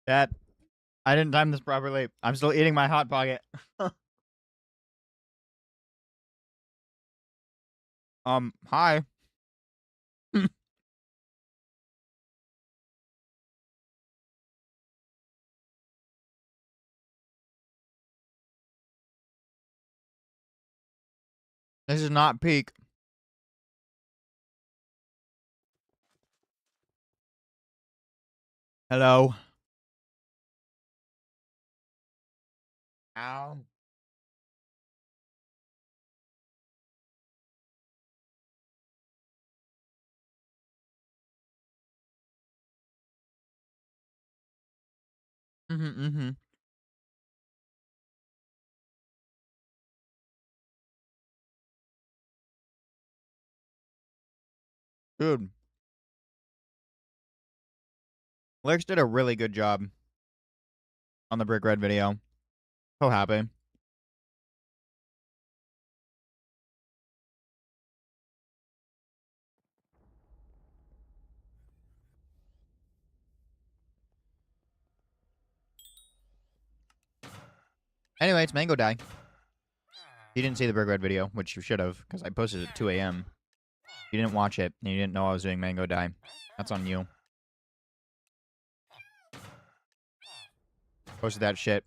That I didn't time this properly. I'm still eating my hot pocket. Hi. This is not peak. Hello. Ow. Mm-hmm. Dude, Lex did a really good job on the Brick Red video. So happy. Anyway, it's Mango Die. You didn't see the Brick Red video, which you should have, because I posted it at 2 a.m. You didn't watch it, and you didn't know I was doing Mango Die. That's on you. Posted that shit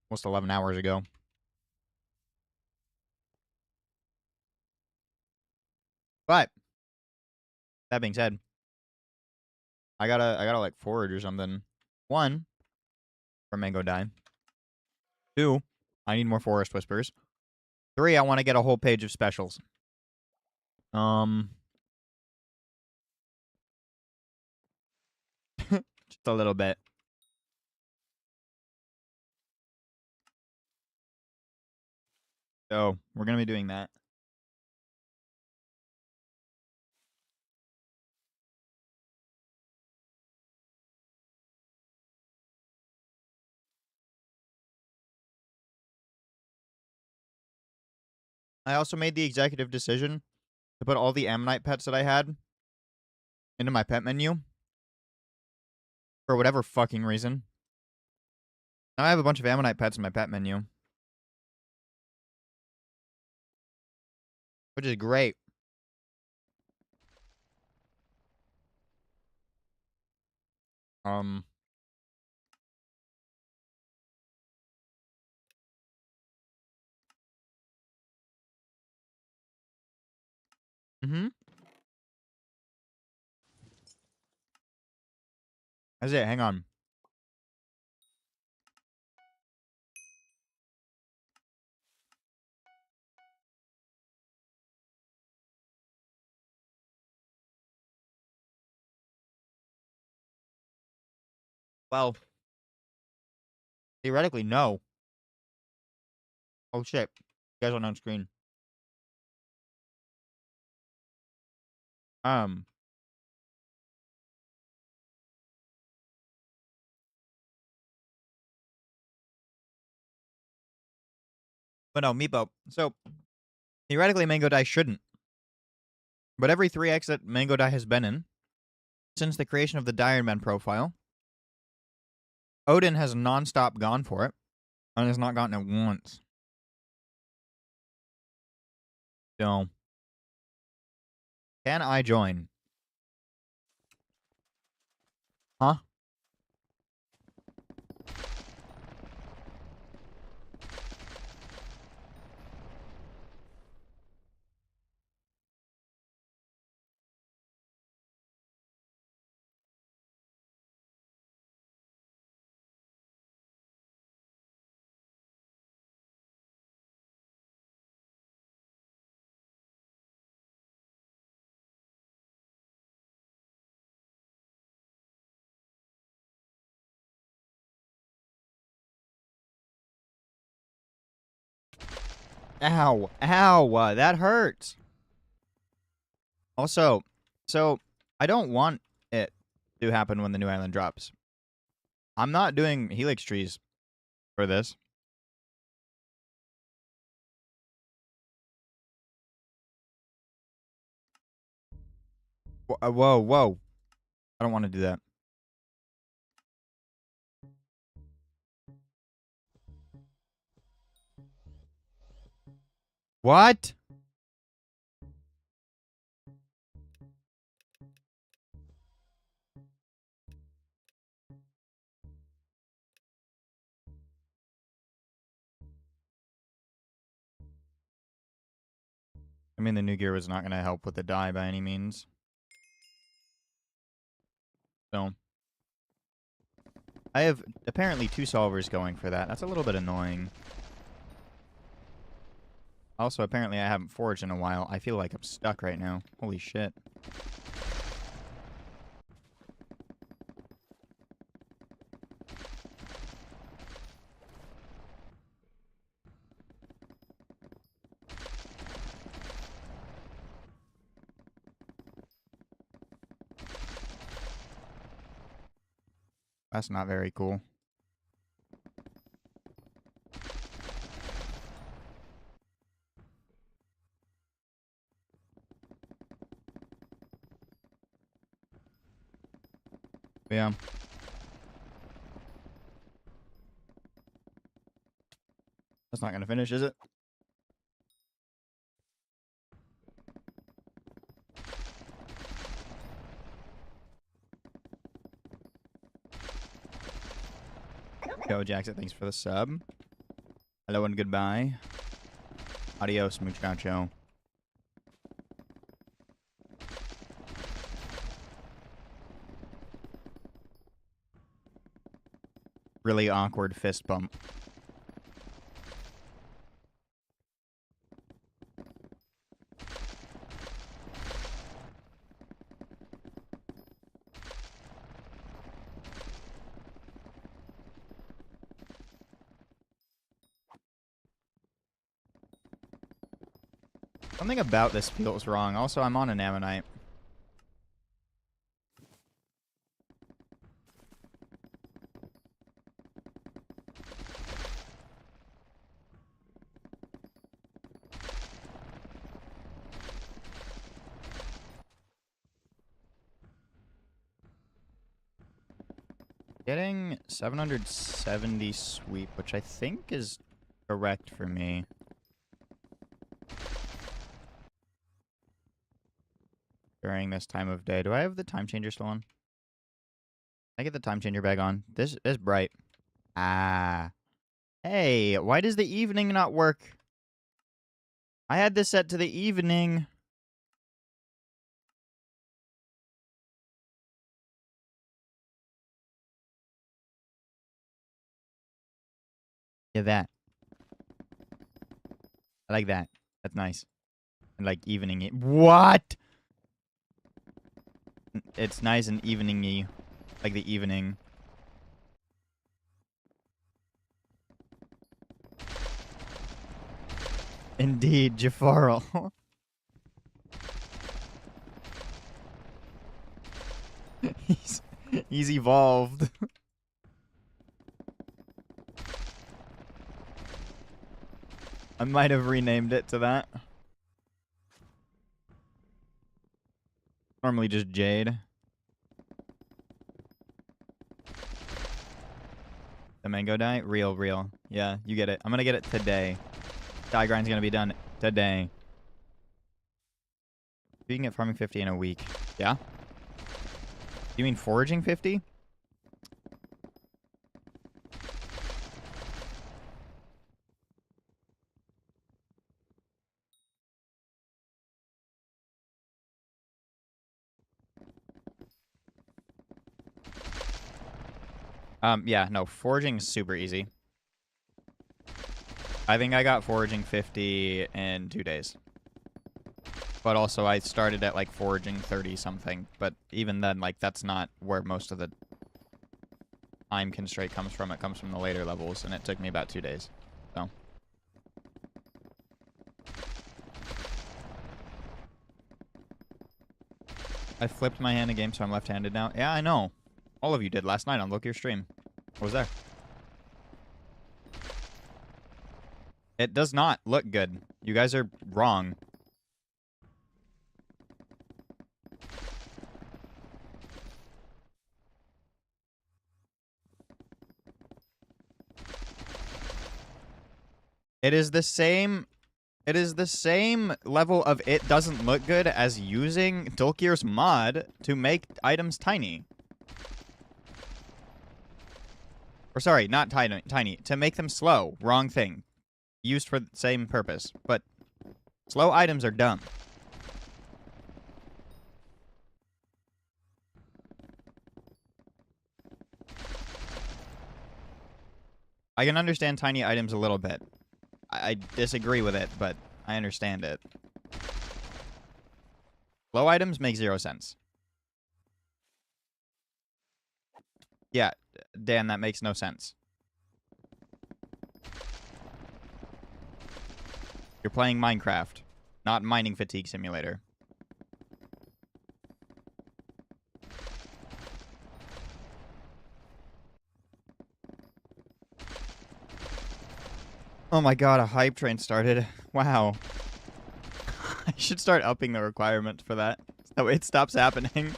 almost 11 hours ago. But that being said, I gotta like forage or something. 1, for Mango Die. 2, I need more Forest Whispers. 3, I want to get a whole page of specials. Just a little bit. So we're gonna be doing that. I also made the executive decision to put all the Ammonite pets that I had into my pet menu. For whatever fucking reason. Now I have a bunch of Ammonite pets in my pet menu. Which is great. Um. Mm-hmm. That's it. Hang on. Well, theoretically, no. Oh shit. You guys aren't on screen. Um. But no, Meepo. So theoretically, Mango Die shouldn't. But every 3x that Mango Die has been in, since the creation of the Iron Man profile, Odin has non-stop gone for it, and has not gotten it once. So, can I join? Huh? Ow. Ow. That hurts. Also, so I don't want it to happen when the new island drops. I'm not doing helix trees for this. Whoa, whoa. I don't want to do that. What? I mean, the new gear was not going to help with the die by any means. So, I have apparently 2 solvers going for that. That's a little bit annoying. Also, apparently I haven't forged in a while. I feel like I'm stuck right now. Holy shit. That's not very cool. But yeah. That's not going to finish, is it? Go, Jackson. Thanks for the sub. Hello and goodbye. Adios, muchacho. Really awkward fist bump. Something about this feels wrong. Also, I'm on an ammonite. Getting 770 sweep, which I think is correct for me. During this time of day. Do I have the time changer still on? I get the time changer bag on. This is bright. Ah. Hey, why does the evening not work? I had this set to the evening. Yeah, that. I like that. That's nice. And like evening it. What? It's nice and evening-y. Like the evening. Indeed, Jafarl. he's evolved. I might have renamed it to that. Normally just Jade. The mango dye? Real. Yeah, you get it. I'm gonna get it today. Dye grind's gonna be done today. You can get farming 50 in a week. Yeah? You mean foraging 50? Yeah, no, foraging is super easy. I think I got foraging 50 in 2 days. But also, I started at, like, foraging 30-something. But even then, like, that's not where most of the time constraint comes from. It comes from the later levels, and it took me about 2 days. So. I flipped my hand in game, so I'm left-handed now. Yeah, I know. All of you did last night on Look Your Stream. I was there. It does not look good. You guys are wrong. It is the same level of it doesn't look good as using Dolkir's mod to make items tiny. Or sorry, not tiny. To make them slow. Wrong thing. Used for the same purpose. But slow items are dumb. I can understand tiny items a little bit. I disagree with it, but I understand it. Slow items make 0 sense. Yeah, Dan, that makes no sense. You're playing Minecraft, not Mining Fatigue Simulator. Oh my god, a hype train started. Wow. I should start upping the requirement for that. So it stops happening.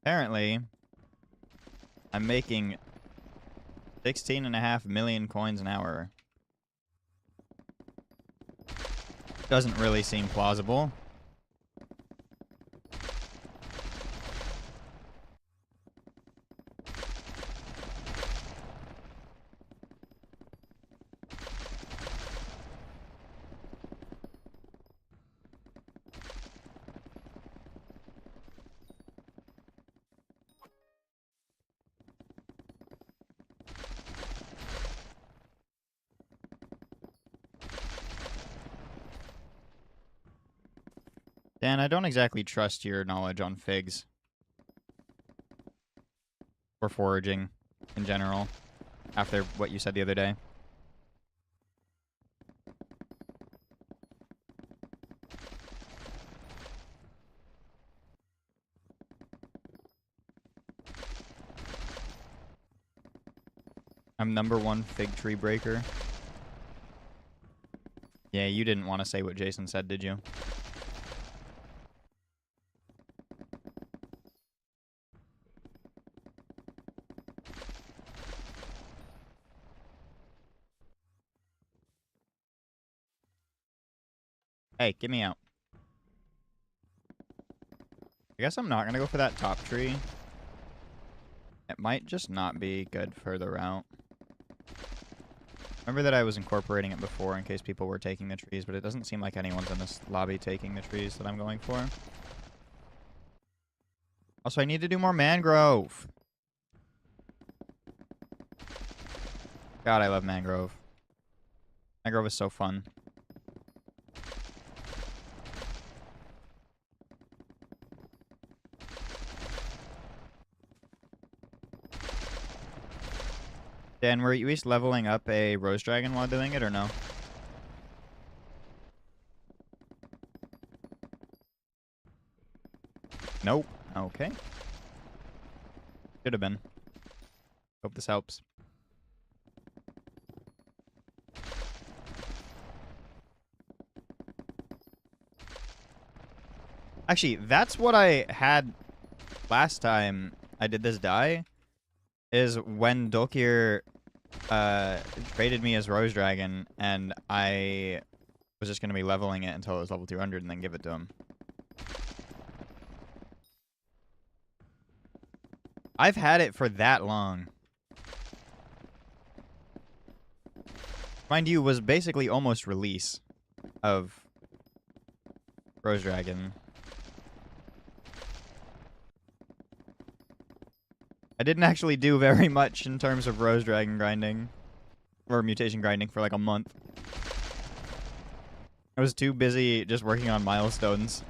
Apparently, I'm making 16.5 million coins an hour. Doesn't really seem plausible. Dan, I don't exactly trust your knowledge on figs. Or foraging, in general, after what you said the other day. I'm #1 fig tree breaker. Yeah, you didn't want to say what Jason said, did you? Hey, get me out. I guess I'm not gonna go for that top tree. It might just not be good for the route. Remember that I was incorporating it before in case people were taking the trees, but it doesn't seem like anyone's in this lobby taking the trees that I'm going for. Also, I need to do more mangrove. God, I love mangrove. Mangrove is so fun. Dan, were you at least leveling up a rose dragon while doing it, or no? Nope. Okay. Should have been. Hope this helps. Actually, that's what I had last time I did this die, is when Dolkir traded me as Rose Dragon, and I was just going to be leveling it until it was level 200 and then give it to him. I've had it for that long. Mind you, was basically almost release of Rose Dragon. I didn't actually do very much in terms of Rose Dragon grinding. Or mutation grinding for like a month. I was too busy just working on milestones.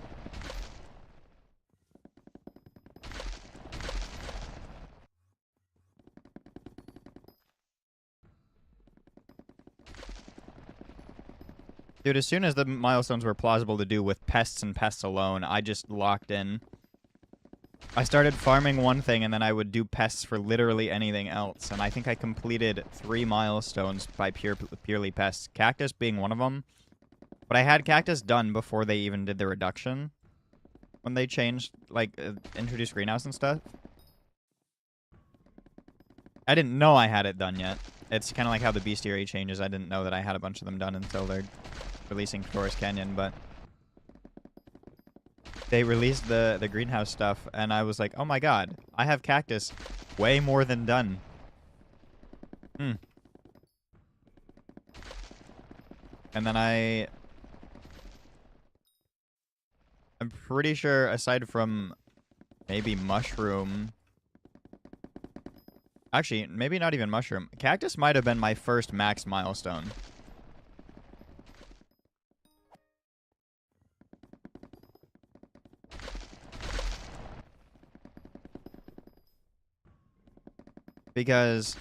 Dude, as soon as the milestones were plausible to do with pests and pests alone, I just locked in. I started farming one thing, and then I would do pests for literally anything else. And I think I completed 3 milestones by purely pests. Cactus being one of them. But I had cactus done before they even did the reduction. When they changed, like, introduced greenhouse and stuff. I didn't know I had it done yet. It's kind of like how the bestiary changes. I didn't know that I had a bunch of them done until they're releasing Forest Canyon, but they released the greenhouse stuff, and I was like, oh my god, I have cactus way more than done. And then I'm pretty sure, aside from maybe mushroom... Actually, maybe not even mushroom. Cactus might have been my first max milestone. Because,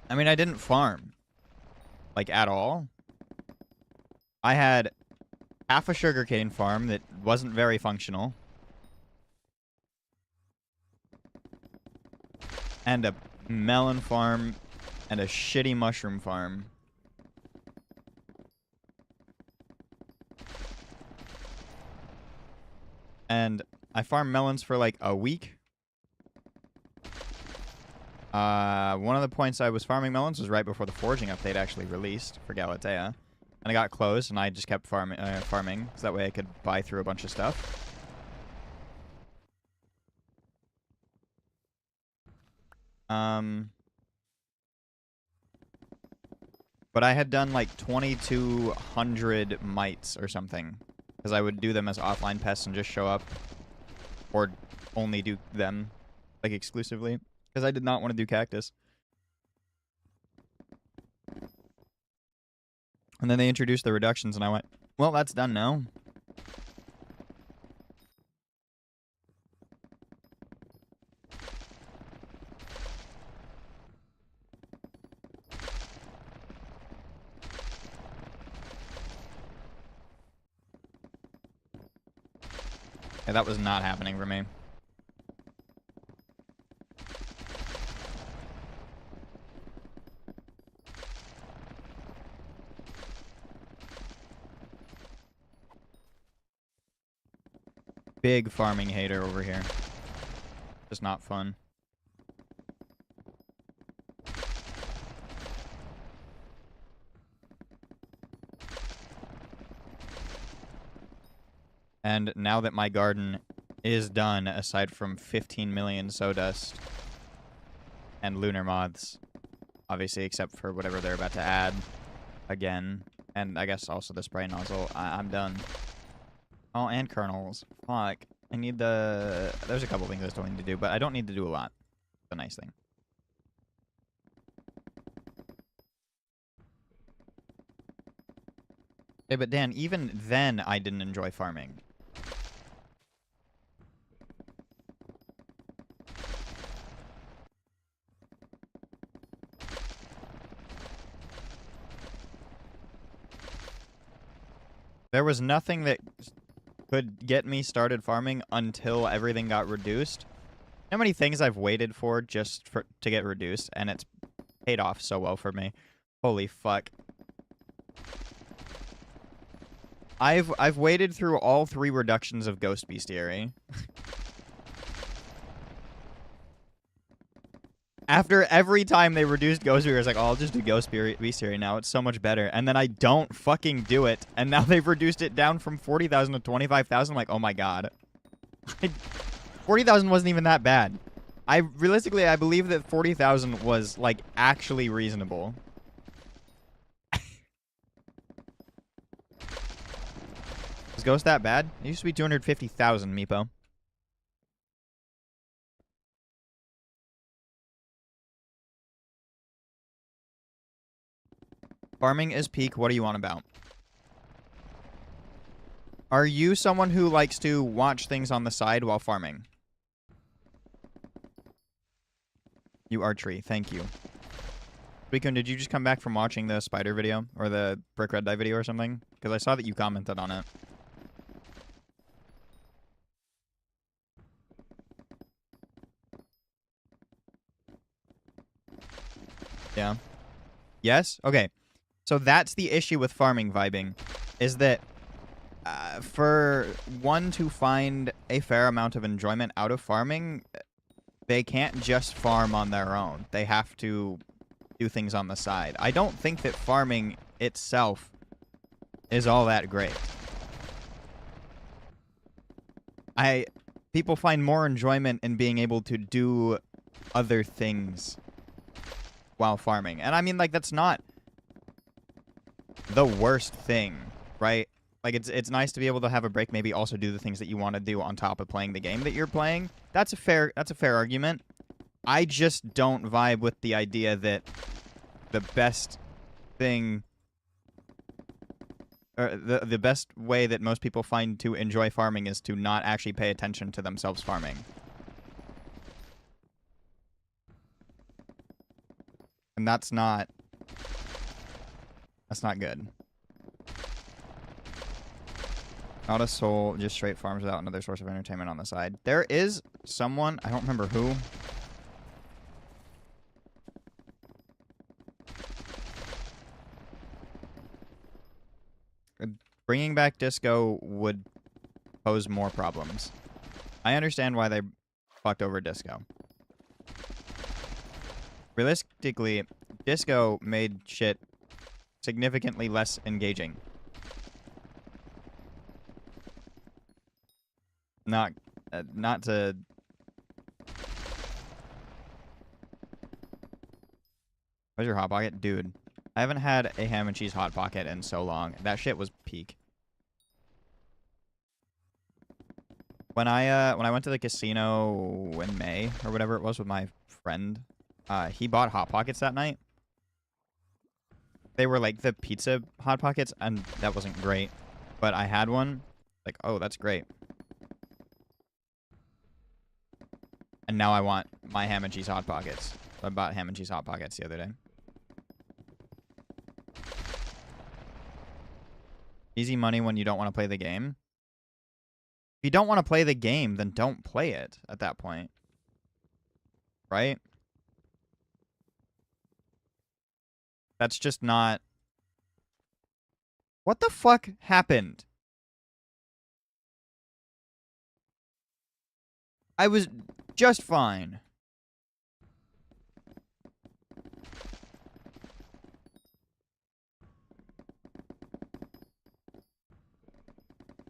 I mean, I didn't farm. Like, at all. I had half a sugarcane farm that wasn't very functional. And a melon farm and a shitty mushroom farm. And I farmed melons for like a week. One of the points I was farming melons was right before the foraging update actually released for Galatea. And I got closed, and I just kept farming, so that way I could buy through a bunch of stuff. But I had done like 2,200 mites or something. Because I would do them as offline pests and just show up. Or only do them, like, exclusively. Because I did not want to do cactus. And then they introduced the reductions, and I went, well, that's done now. Yeah, that was not happening for me. Big farming hater over here. Just not fun. And now that my garden is done, aside from 15 million sawdust and lunar moths, obviously, except for whatever they're about to add again, and I guess also the spray nozzle, I'm done. Oh, and kernels. Fuck. I need the... There's a couple things I still need to do, but I don't need to do a lot. It's a nice thing. Okay, but Dan, even then I didn't enjoy farming. There was nothing that could get me started farming until everything got reduced. How many things I've waited for just to get reduced, and it's paid off so well for me. Holy fuck. I've waited through all 3 reductions of Ghost Bestiary. After every time they reduced Ghost Bestiary, I was like, oh, I'll just do Ghost Bestiary now. It's so much better. And then I don't fucking do it. And now they've reduced it down from 40,000 to 25,000. I'm like, oh my god. 40,000 wasn't even that bad. Realistically, I believe that 40,000 was, like, actually reasonable. Is Ghost that bad? It used to be 250,000, Meepo. Farming is peak. What do you want about? Are you someone who likes to watch things on the side while farming? You archery. Thank you. Weekend, did you just come back from watching the spider video or the brick red dye video or something? Because I saw that you commented on it. Yeah. Yes? Okay. So that's the issue with farming vibing, is that for one to find a fair amount of enjoyment out of farming, they can't just farm on their own. They have to do things on the side. I don't think that farming itself is all that great. People find more enjoyment in being able to do other things while farming. And I mean, like, that's not the worst thing, right? Like, it's nice to be able to have a break, maybe also do the things that you want to do on top of playing the game that you're playing. That's a fair argument. I just don't vibe with the idea that the best thing, or the best way that most people find to enjoy farming is to not actually pay attention to themselves farming. And that's not good. Not a soul, just straight farms without another source of entertainment on the side. There is someone, I don't remember who. Bringing back disco would pose more problems. I understand why they fucked over disco. Realistically, disco made shit significantly less engaging. Not to... Where's your Hot Pocket? Dude, I haven't had a ham and cheese Hot Pocket in so long. That shit was peak. When I went to the casino in May, or whatever it was, with my friend, he bought Hot Pockets that night. They were like the pizza Hot Pockets, and that wasn't great. But I had one. Like, oh, that's great. And now I want my ham and cheese Hot Pockets. So I bought ham and cheese Hot Pockets the other day. Easy money when you don't want to play the game. If you don't want to play the game, then don't play it at that point. Right? That's just not... What the fuck happened? I was just fine.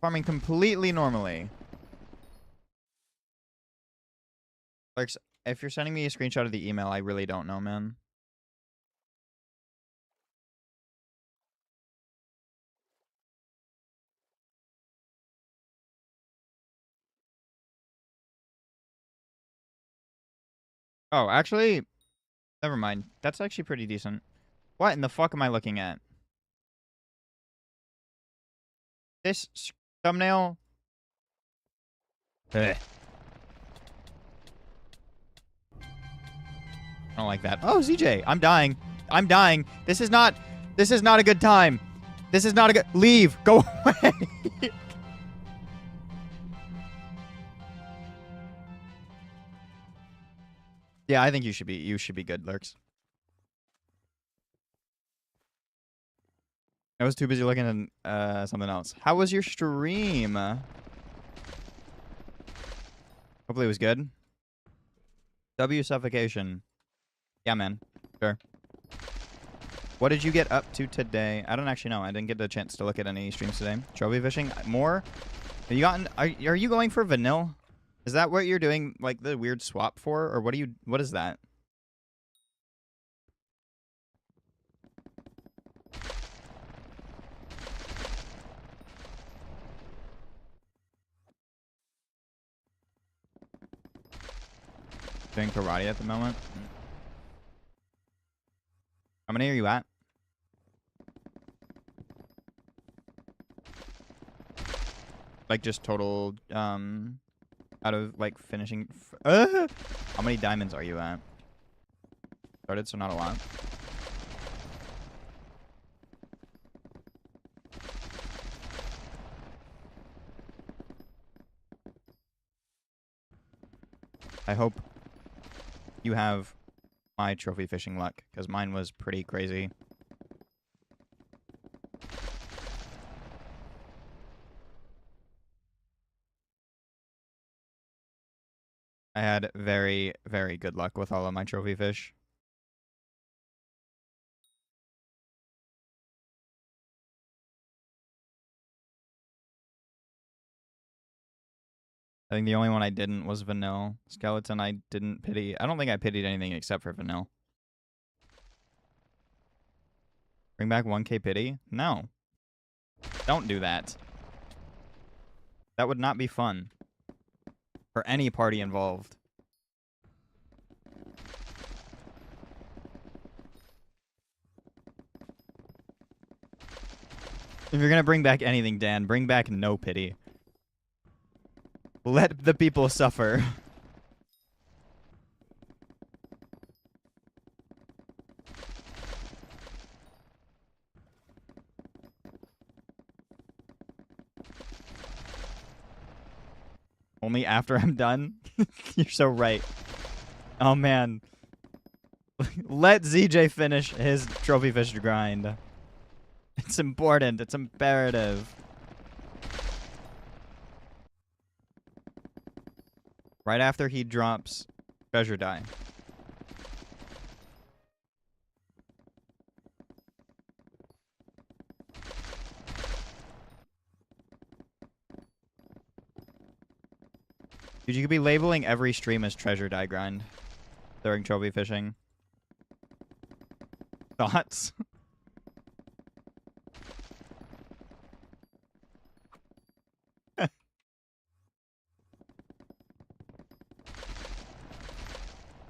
Farming completely normally. Like, if you're sending me a screenshot of the email, I really don't know, man. Oh, actually, never mind. That's actually pretty decent. What in the fuck am I looking at? This thumbnail? Ugh. I don't like that. Oh, ZJ, I'm dying. I'm dying. This is not a good time. This is not a good... Leave. Go away. Yeah, I think you should be good, Lurks. I was too busy looking at something else. How was your stream? Hopefully it was good. W suffocation. Yeah, man. Sure. What did you get up to today? I don't actually know. I didn't get a chance to look at any streams today. Trophy fishing? More? Have you gotten... Are you going for vanilla? Is that what you're doing, like, the weird swap for? Or what is that? Doing karate at the moment? How many are you at? Like, just total, out of, like, finishing... How many diamonds are you at? Started, so not a lot. I hope you have my trophy fishing luck, because mine was pretty crazy. I had very, very good luck with all of my trophy fish. I think the only one I didn't was Vanille. Skeleton I didn't pity. I don't think I pitied anything except for Vanille. Bring back 1k pity? No. Don't do that. That would not be fun. For any party involved. If you're gonna bring back anything, Dan, bring back no pity. Let the people suffer. Only after I'm done? You're so right. Oh, man. Let ZJ finish his trophy fish grind. It's important. It's imperative. Right after he drops treasure die. Dude, you could be labeling every stream as treasure die grind during trophy fishing. Thoughts?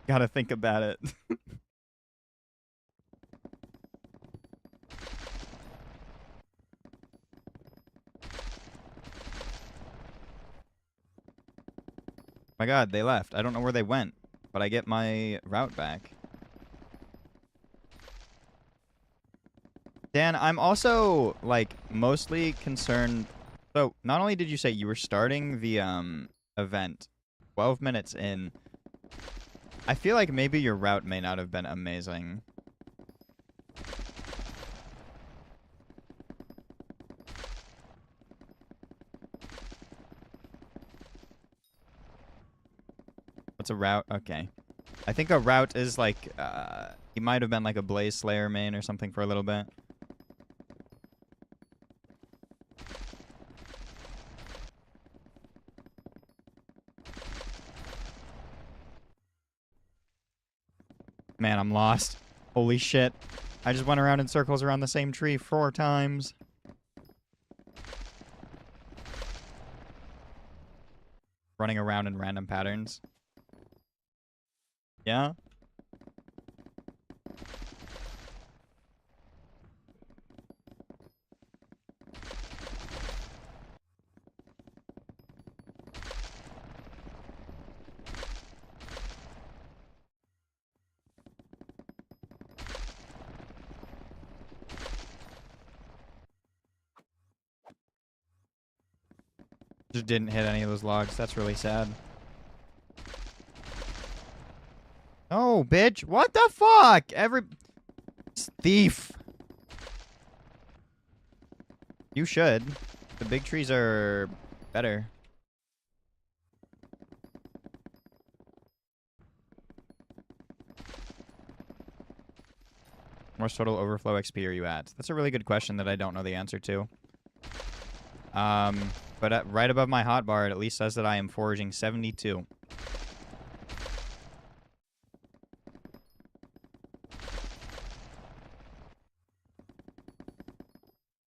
Gotta think about it. My god, they left. I don't know where they went, but I get my route back. Dan, I'm also, like, mostly concerned. So, not only did you say you were starting the event 12 minutes in, I feel like maybe your route may not have been amazing. What's a route? Okay. I think a route is like, he might have been like a Blaze Slayer main or something for a little bit. Man, I'm lost. Holy shit. I just went around in circles around the same tree 4 times. Running around in random patterns. Yeah? Just didn't hit any of those logs. That's really sad. Oh, bitch. What the fuck? Thief. You should. The big trees are better. More total overflow XP are you at? That's a really good question that I don't know the answer to. But right above my hotbar, it at least says that I am foraging 72.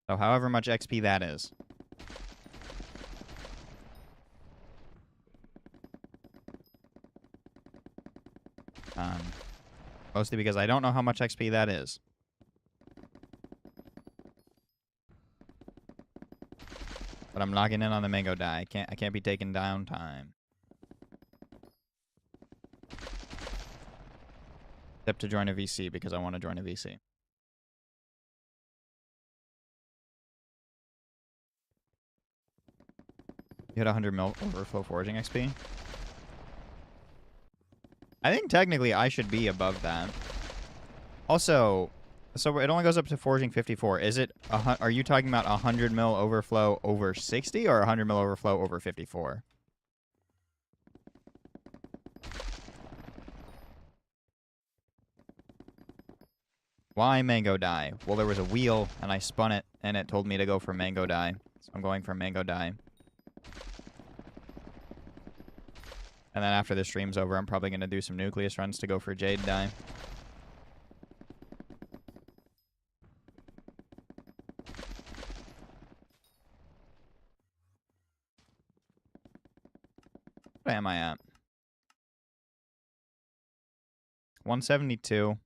So however much XP that is. Mostly because I don't know how much XP that is. But I'm logging in on the mango die. I can't be taking downtime. Except to join a VC because I want to join a VC. You hit 100 mil overflow foraging XP. I think technically I should be above that. Also, so it only goes up to forging 54. Is it, are you talking about 100 mil overflow over 60 or 100 mil overflow over 54? Why mango dye? Well, there was a wheel, and I spun it, and it told me to go for mango dye. So I'm going for mango dye. And then after the stream's over, I'm probably going to do some nucleus runs to go for jade dye. What am I at? 172.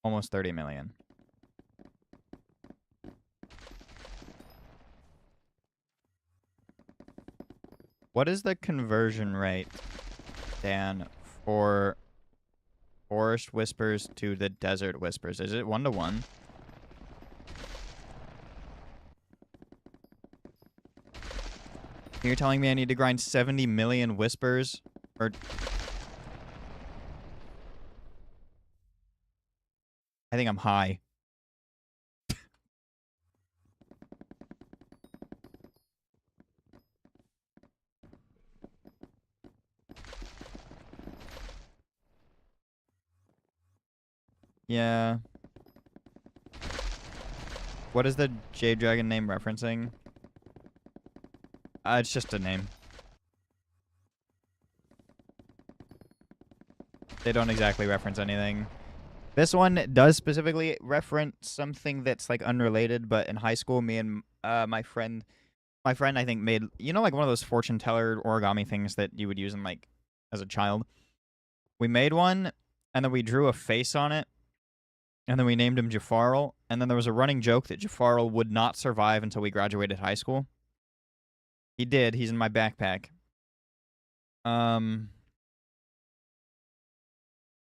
Almost 30 million. What is the conversion rate, Dan, for forest whispers to the desert whispers? Is it 1-to-1? You're telling me I need to grind 70 million whispers? Or... I think I'm high. Yeah. What is the Jade Dragon name referencing? It's just a name. They don't exactly reference anything. This one does specifically reference something that's like unrelated, but in high school, me and my friend I think made, you know, like one of those fortune teller origami things that you would use in like as a child. We made one, and then we drew a face on it, and then we named him Jafarl, and then there was a running joke that Jafarl would not survive until we graduated high school. He did. He's in my backpack.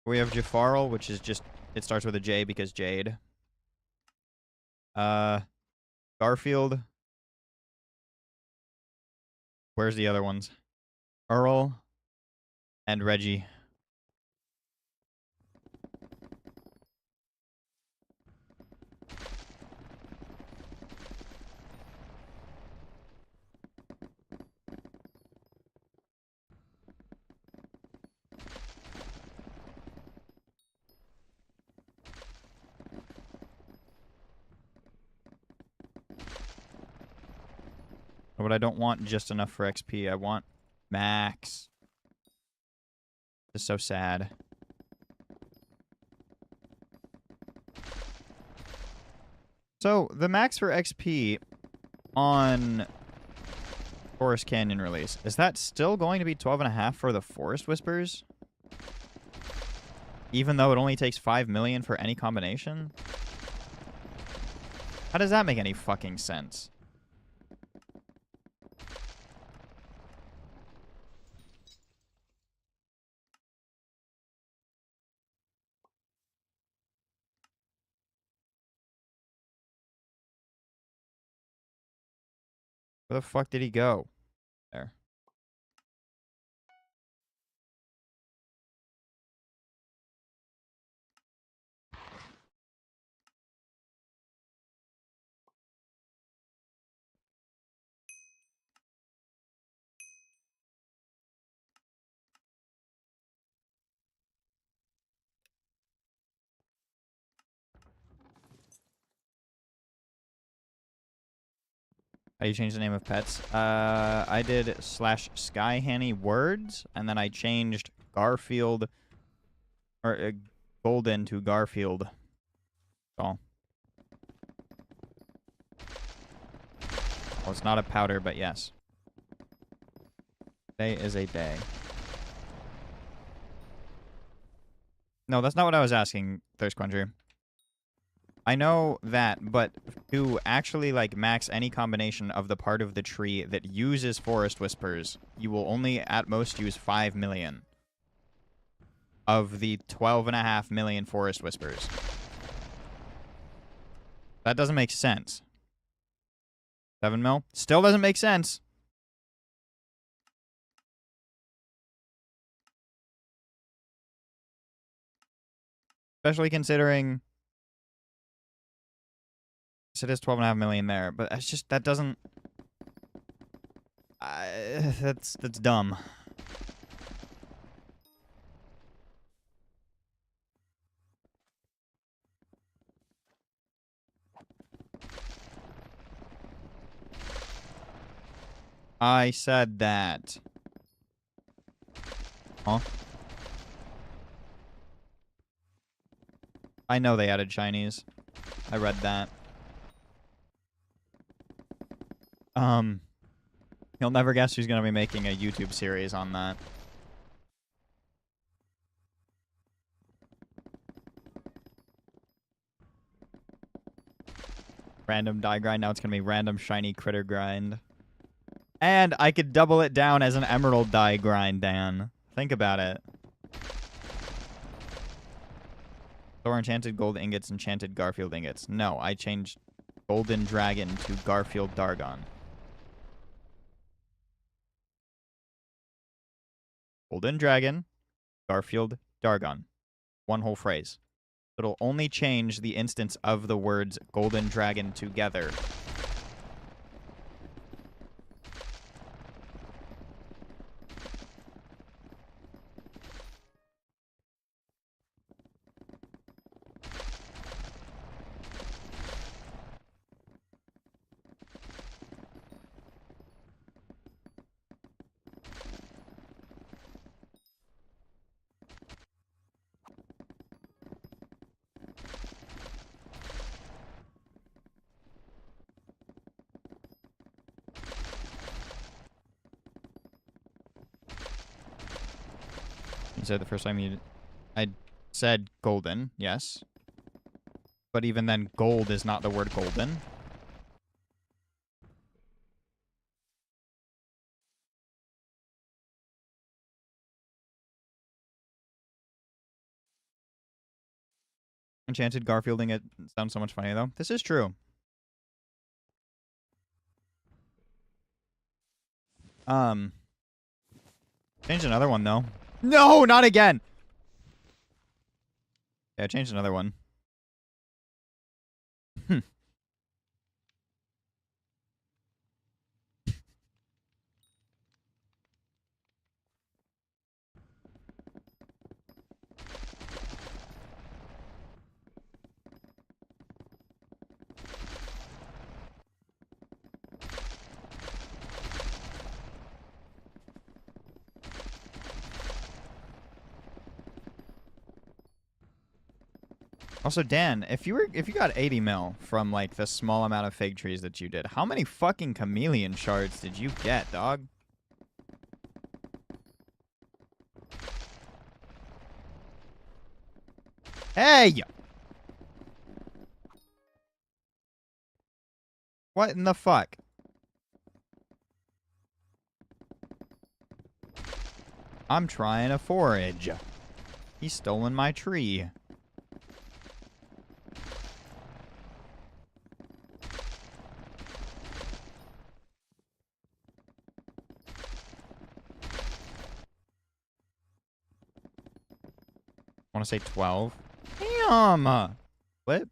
We have Jafarl, which is just, it starts with a J because Jade. Garfield. Where's the other ones? Earl and Reggie. But I don't want just enough for XP. I want max. It's so sad. So, the max for XP on Forest Canyon release, is that still going to be 12.5 for the Forest Whispers? Even though it only takes 5 million for any combination? How does that make any fucking sense? Where the fuck did he go? There. How do you change the name of pets? I did /Skyhanny words, and then I changed Garfield, or Golden to Garfield. Well, it's not a powder, but yes. Day is a day. No, that's not what I was asking, Thirst Quencher. I know that, but to actually, like, max any combination of the part of the tree that uses Forest Whispers, you will only, at most, use 5 million of the 12.5 million Forest Whispers. That doesn't make sense. 7 mil? Still doesn't make sense. Especially considering... So it is 12.5 million there, but it's just... That doesn't... That's dumb. I said that. Huh? I know they added Chinese. I read that. You'll never guess who's going to be making a YouTube series on that. Random die grind. Now it's going to be random shiny critter grind. And I could double it down as an emerald die grind, Dan. Think about it. Thor enchanted gold ingots, enchanted Garfield ingots. No, I changed golden dragon to Garfield Dargon. Golden dragon, Garfield Dargon. One whole phrase. It'll only change the instance of the words golden dragon together. You said the first time I said golden, yes. But even then, gold is not the word golden. Enchanted Garfield ingot sounds so much funnier, though. This is true. Change another one, though. No, not again! Yeah, change another one. Also, Dan, if you got 80 mil from like the small amount of fig trees that you did, how many fucking chameleon shards did you get, dog? Hey! What in the fuck? I'm trying to forage. He's stolen my tree. I want to say 12. Damn! What?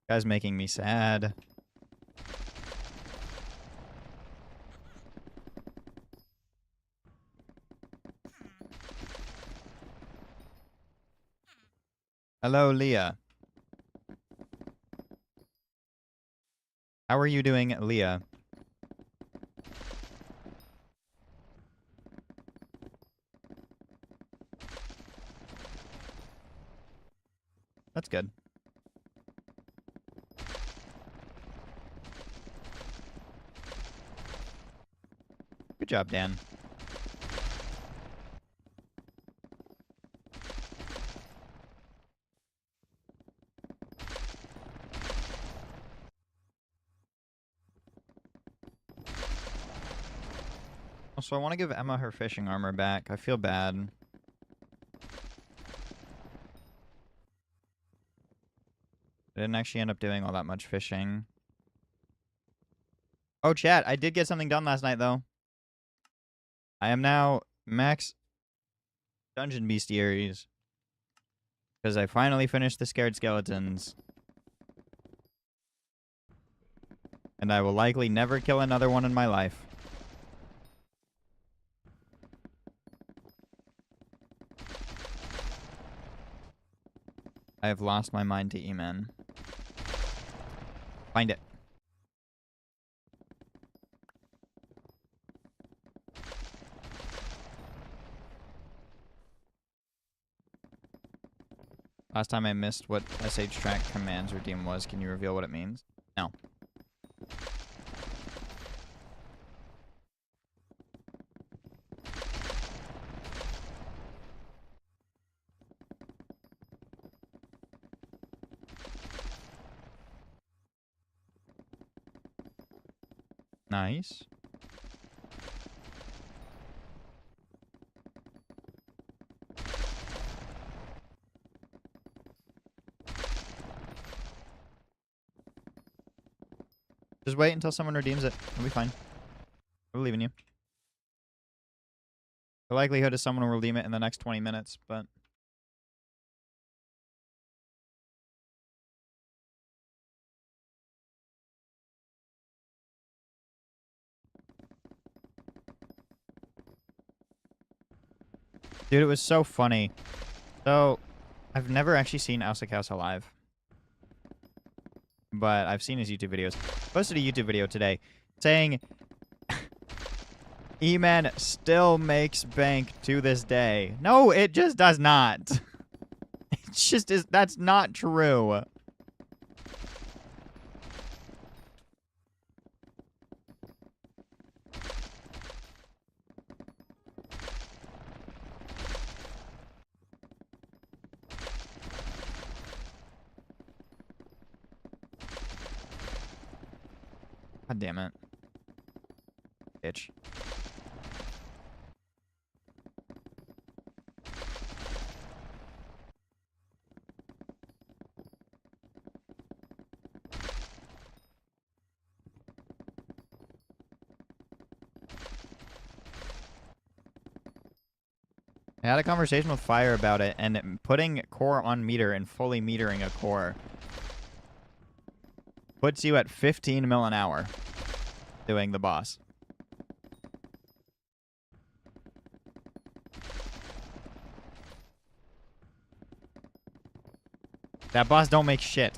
Guy's making me sad. Hello, Leah. How are you doing, Leah? That's good. Good job, Dan. Also, I want to give Emma her fishing armor back. I feel bad. I didn't actually end up doing all that much fishing. Oh, chat, I did get something done last night, though. I am now max dungeon bestiaries. Because I finally finished the scared skeletons. And I will likely never kill another one in my life. I have lost my mind to E-Man. Find it. Last time I missed what SH track commands redeem was. Can you reveal what it means? No. Nice. Just wait until someone redeems it. It'll be fine. I believe in you. The likelihood is someone will redeem it in the next 20 minutes, but... Dude, it was so funny. So, I've never actually seen Ausakhouse alive. But I've seen his YouTube videos. Posted a YouTube video today saying E-Man still makes bank to this day. No, it just does not. It just is. That's not true. God damn it. Bitch. I had a conversation with Fire about it, and putting core on meter and fully metering a core puts you at 15 mil an hour doing the boss. That boss don't make shit.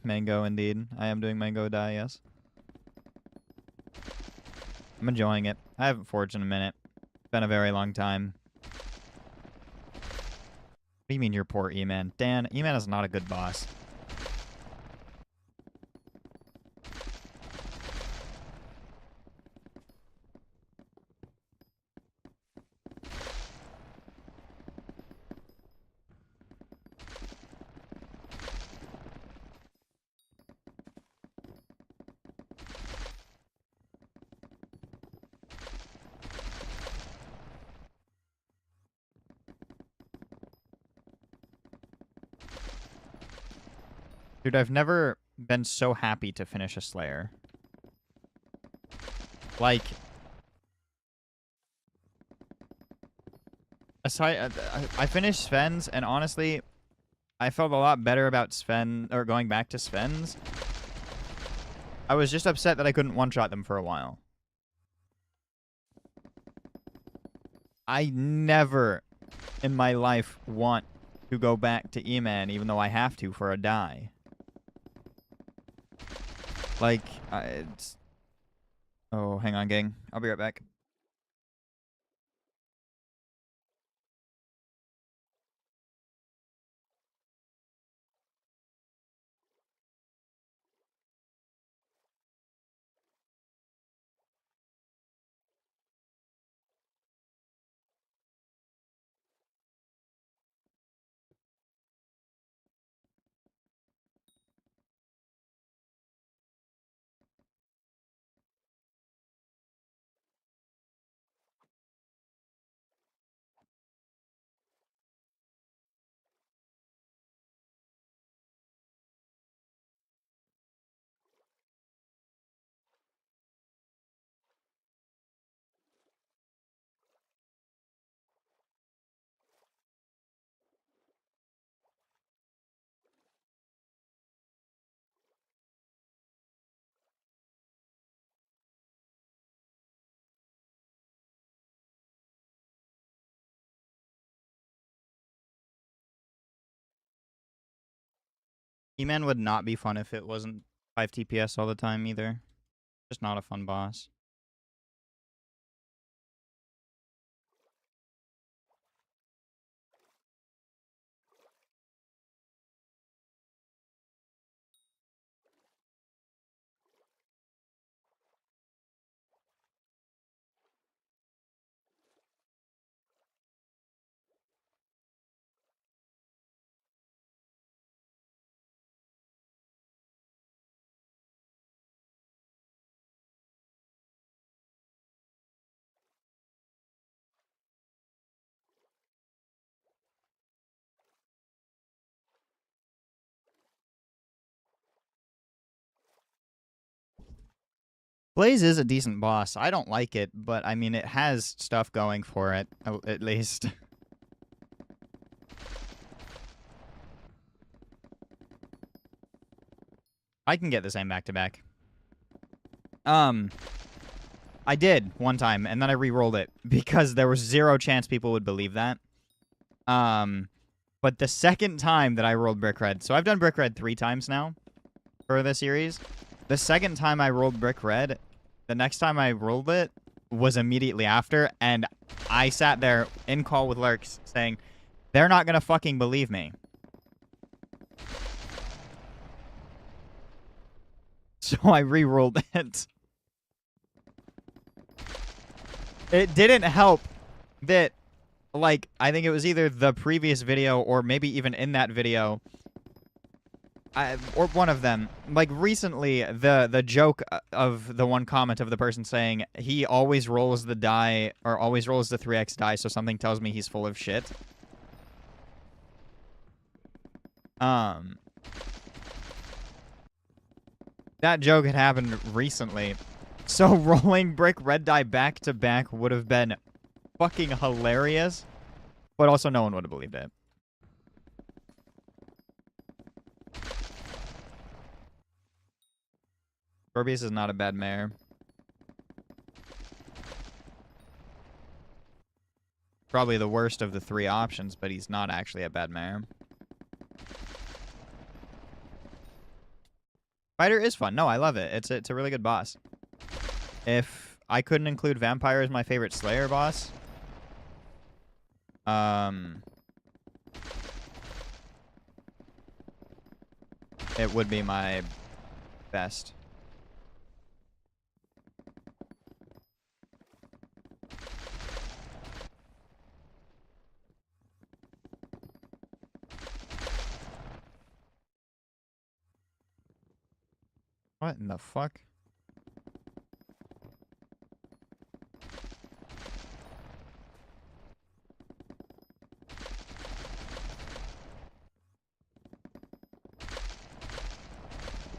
Mango indeed. I am doing mango dye, yes. I'm enjoying it. I haven't forged in a minute. It's been a very long time. What do you mean you're poor E-Man? Dan, E-Man is not a good boss. Dude, I've never been so happy to finish a Slayer. Like, aside, I finished Sven's, and honestly, I felt a lot better about Sven, or going back to Sven's. I was just upset that I couldn't one-shot them for a while. I never in my life want to go back to E-Man, even though I have to for a die. Like, it's... Oh, hang on, gang. I'll be right back. E-Man would not be fun if it wasn't 5 TPS all the time either. Just not a fun boss. Blaze is a decent boss. I don't like it, but I mean, it has stuff going for it, at least. I can get the same back-to-back. I did one time, and then I re-rolled it, because there was 0 chance people would believe that. But the second time that I rolled Brick Red, so I've done Brick Red 3 times now for the series. The second time I rolled Brick Red, the next time I rolled it was immediately after, and I sat there in call with Lurks saying, they're not gonna fucking believe me. So I re-rolled it. It didn't help that, like, I think it was either the previous video or maybe even in that video, or one of them, like, recently, the joke of the one comment of the person saying he always rolls the die, or always rolls the 3x die, so something tells me he's full of shit. That joke had happened recently, so rolling Brick Red die back to back would have been fucking hilarious, but also no one would have believed it. Corbius is not a bad mare. Probably the worst of the 3 options, but he's not actually a bad mare. Fighter is fun. No, I love it. It's a really good boss. If I couldn't include Vampire as my favorite Slayer boss, it would be my best. What in the fuck?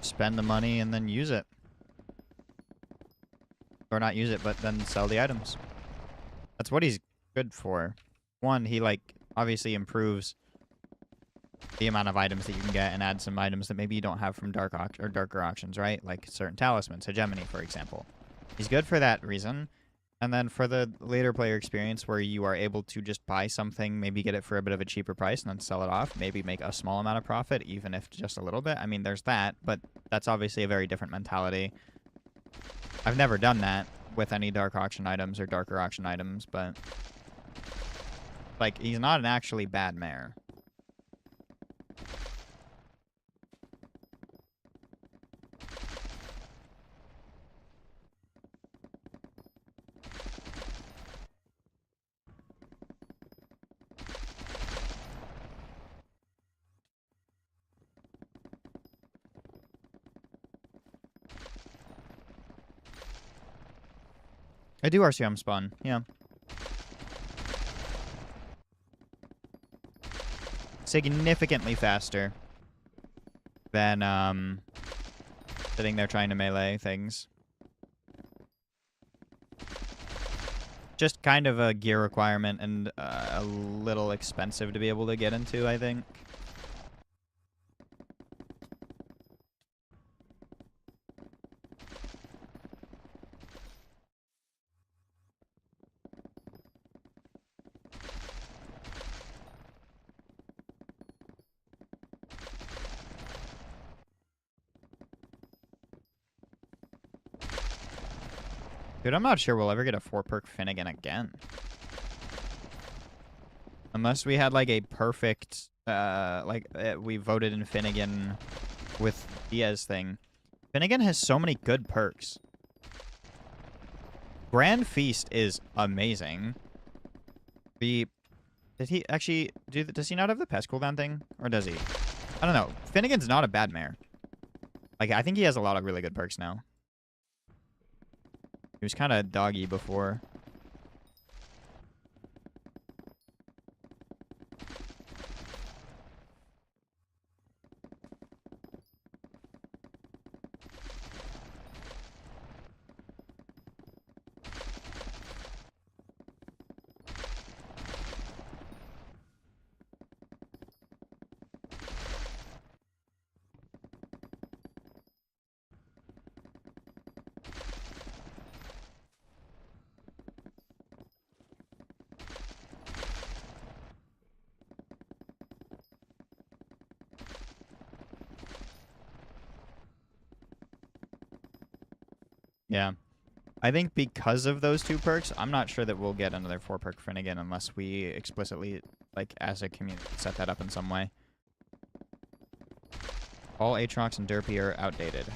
Spend the money and then use it. Or not use it, but then sell the items. That's what he's good for. One, he, like, obviously improves the amount of items that you can get and add some items that maybe you don't have from darker auctions, right? Like certain talismans, hegemony, for example. He's good for that reason. And then for the later player experience where you are able to just buy something, maybe get it for a bit of a cheaper price and then sell it off, maybe make a small amount of profit, even if just a little bit. I mean, there's that, but that's obviously a very different mentality. I've never done that with any dark auction items or darker auction items, but like, he's not an actually bad mare. I do RCM spawn, yeah. Significantly faster than, sitting there trying to melee things. Just kind of a gear requirement and a little expensive to be able to get into, I think. Dude, I'm not sure we'll ever get a 4-perk Finnegan again. Unless we had, like, a perfect, we voted in Finnegan with Diaz thing. Finnegan has so many good perks. Grand Feast is amazing. Did he actually... Does he not have the pest cooldown thing? Or does he? I don't know. Finnegan's not a bad mare. Like, I think he has a lot of really good perks now. He was kind of doggy before. Yeah. I think because of those 2 perks, I'm not sure that we'll get another 4-perk Finnegan unless we explicitly, like, as a community, set that up in some way. All Aatrox and Derpy are outdated.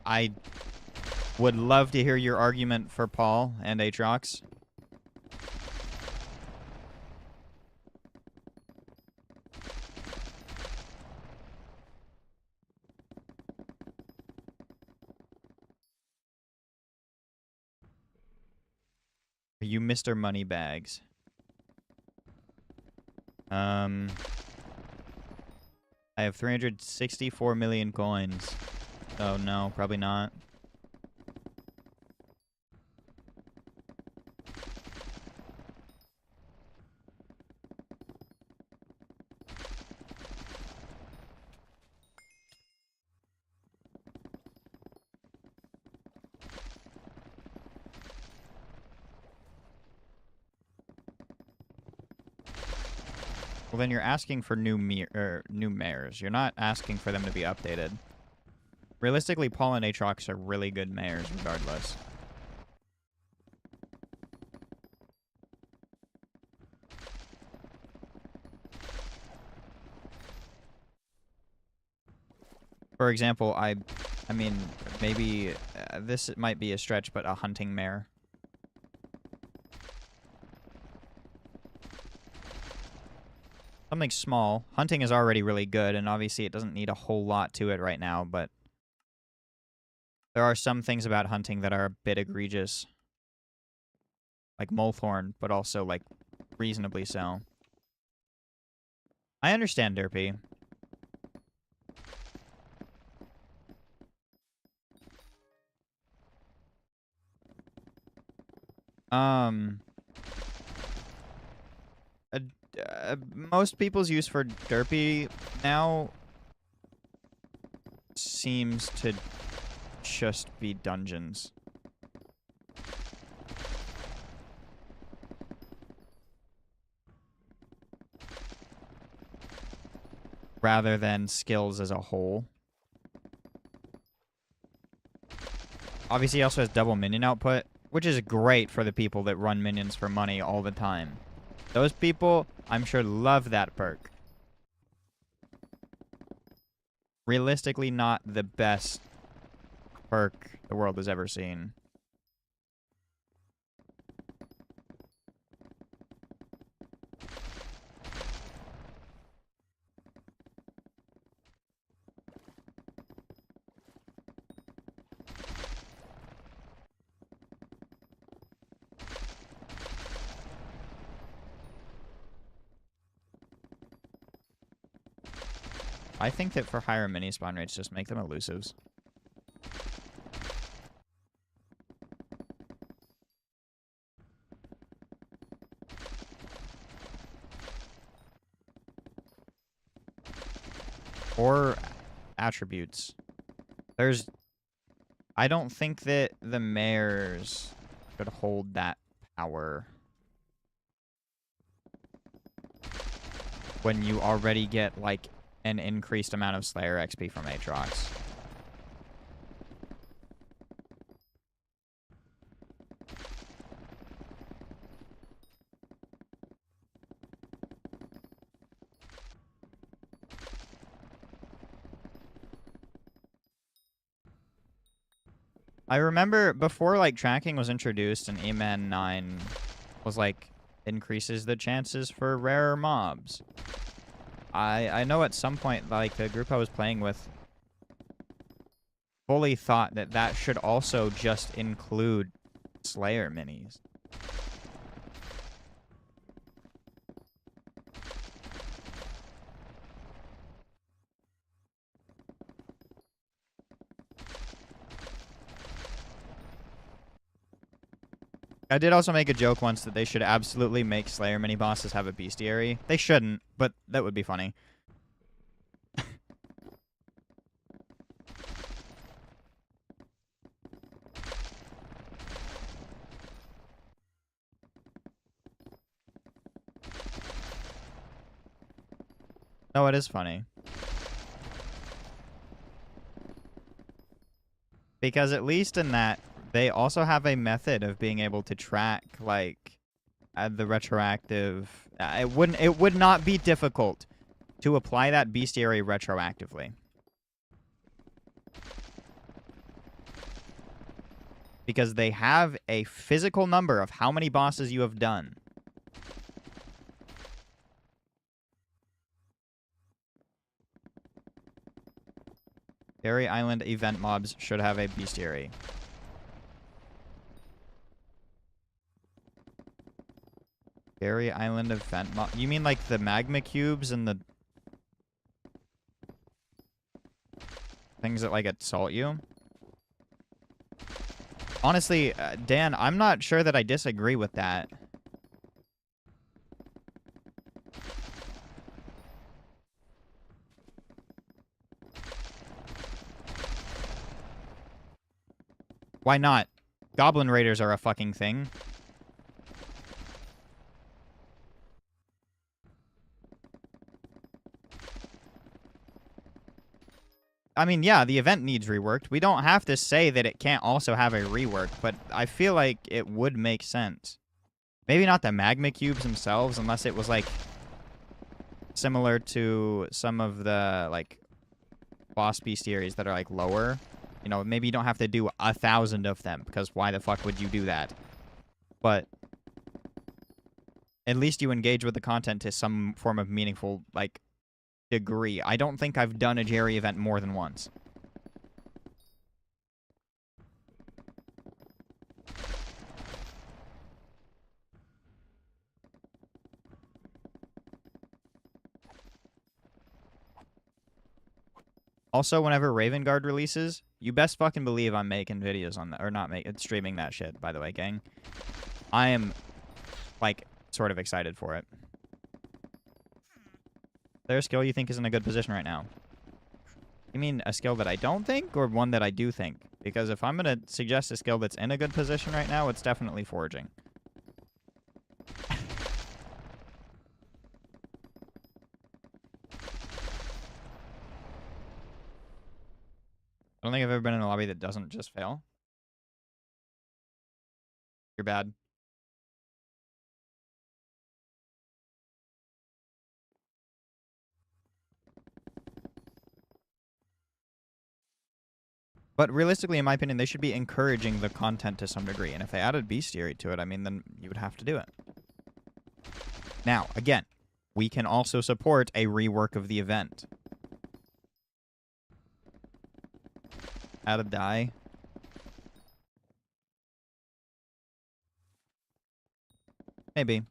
I would love to hear your argument for Paul and Aatrox. Are you Mr. Moneybags? I have 364 million coins. Oh no, probably not. Well, then you're asking for new mares. You're not asking for them to be updated. Realistically, Paul and Aatrox are really good mares regardless. For example, I mean, maybe this might be a stretch, but a hunting mare. Something small. Hunting is already really good, and obviously it doesn't need a whole lot to it right now, but there are some things about hunting that are a bit egregious. Like Molethorn, but also, like, reasonably so. I understand, Derpy. Most people's use for Derpy now seems to just be dungeons. Rather than skills as a whole. Obviously, he also has double minion output, which is great for the people that run minions for money all the time. Those people, I'm sure, love that perk. Realistically, not the best perk the world has ever seen. I think that for higher mini spawn rates, just make them elusives. Or attributes. I don't think that the mares should hold that power. When you already get, like, an increased amount of Slayer XP from Aatrox. I remember before, like, tracking was introduced and E-Man 9 was, like, increases the chances for rarer mobs. I know at some point, like, the group I was playing with fully thought that that should also just include Slayer minis. I did also make a joke once that they should absolutely make Slayer mini-bosses have a bestiary. They shouldn't, but that would be funny. No, it is funny. Because at least in that, they also have a method of being able to track, like, the retroactive... it would not be difficult to apply that bestiary retroactively. Because they have a physical number of how many bosses you have done. Fairy Island event mobs should have a bestiary. Fairy Island event mob... You mean like the magma cubes and the... things that, like, assault you? Honestly, Dan, I'm not sure that I disagree with that. Why not? Goblin Raiders are a fucking thing. I mean, yeah, the event needs reworked. We don't have to say that it can't also have a rework, but I feel like it would make sense. Maybe not the magma cubes themselves, unless it was, like, similar to some of the, like, boss bestiaries that are, like, lower. You know, maybe you don't have to do 1,000 of them, because why the fuck would you do that? But at least you engage with the content to some form of meaningful, like, degree. I don't think I've done a Jerry event more than once. Also, whenever Raven Guard releases, you best fucking believe I'm making videos on that, or not streaming that shit, by the way, gang. I am, like, sort of excited for it. Is there a skill you think is in a good position right now? You mean a skill that I don't think, or one that I do think? Because if I'm going to suggest a skill that's in a good position right now, it's definitely foraging. I don't think I've ever been in a lobby that doesn't just fail. You're bad. But realistically, in my opinion, they should be encouraging the content to some degree. And if they added bestiary to it, I mean, then you would have to do it. Now, again, we can also support a rework of the event. Add a die. Maybe.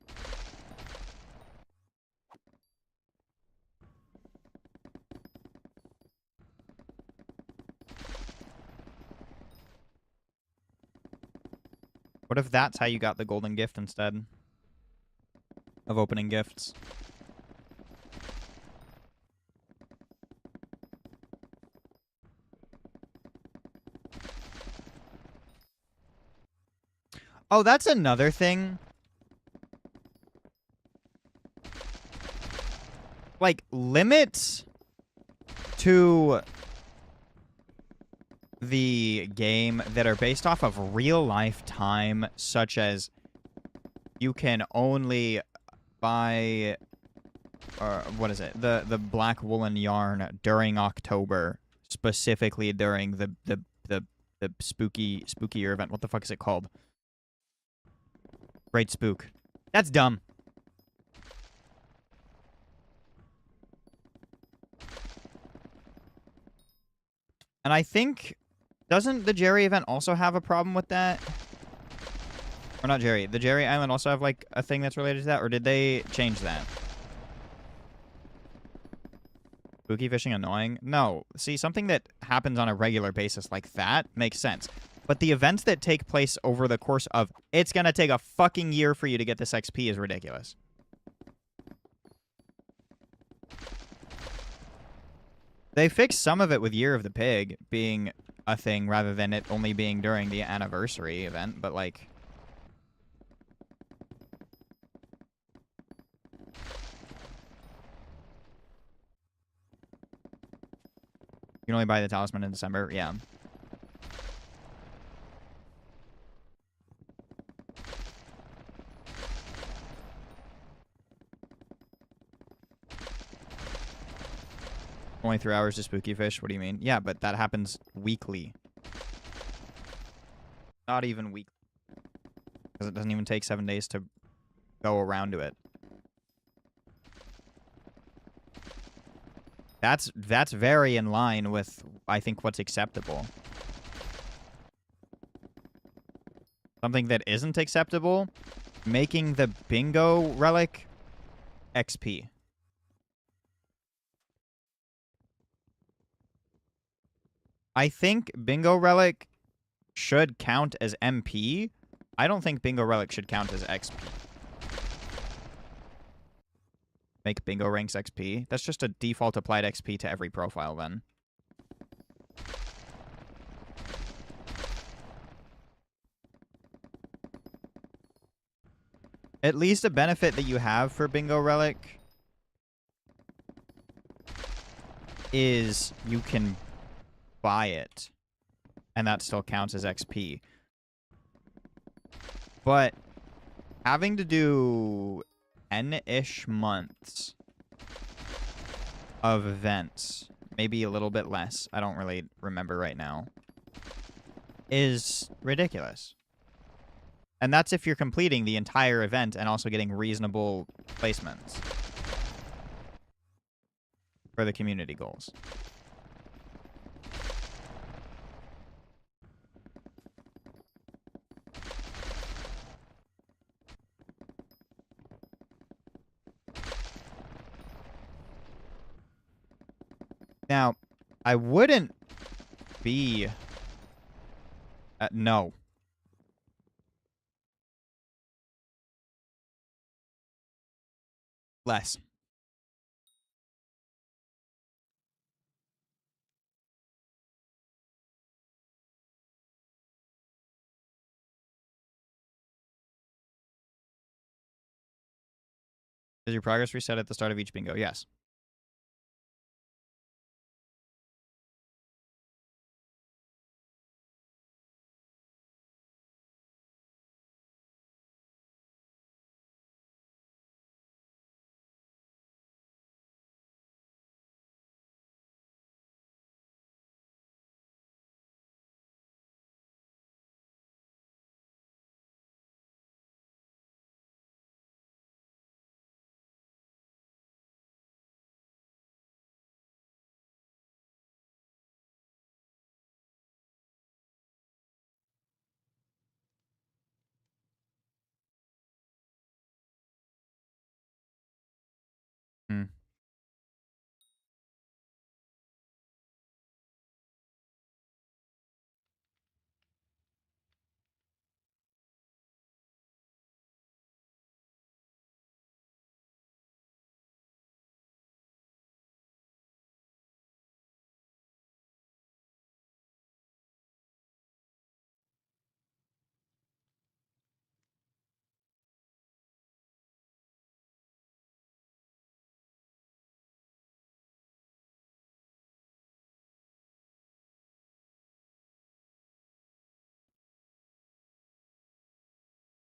What if that's how you got the golden gift instead of opening gifts? Oh, that's another thing. Like, limits to the game that are based off of real life time, such as you can only buy, what is it? The black woolen yarn during October, specifically during the spookier event. What the fuck is it called? Great Spook. That's dumb. And I think, doesn't the Jerry event also have a problem with that? Or not Jerry. The Jerry Island also have, like, a thing that's related to that? Or did they change that? Spooky fishing annoying? No. See, something that happens on a regular basis like that makes sense. But the events that take place over the course of, it's gonna take a fucking year for you to get this XP is ridiculous. They fixed some of it with Year of the Pig being a thing rather than it only being during the anniversary event, but, like... You can only buy the talisman in December? Yeah. Only 3 hours to spooky fish? What do you mean? Yeah, but that happens weekly. Not even weekly. Because it doesn't even take 7 days to go around to it. That's very in line with, I think, what's acceptable. Something that isn't acceptable, making the bingo relic XP. I think bingo relic should count as MP. I don't think bingo relic should count as XP. Make bingo ranks XP. That's just a default applied XP to every profile then. At least a benefit that you have for bingo relic is you can buy it, and that still counts as XP. But having to do 10-ish months of events, maybe a little bit less, I don't really remember right now, is ridiculous. And that's if you're completing the entire event and also getting reasonable placements for the community goals. Now, I wouldn't be... no. Less. Does your progress reset at the start of each bingo? Yes.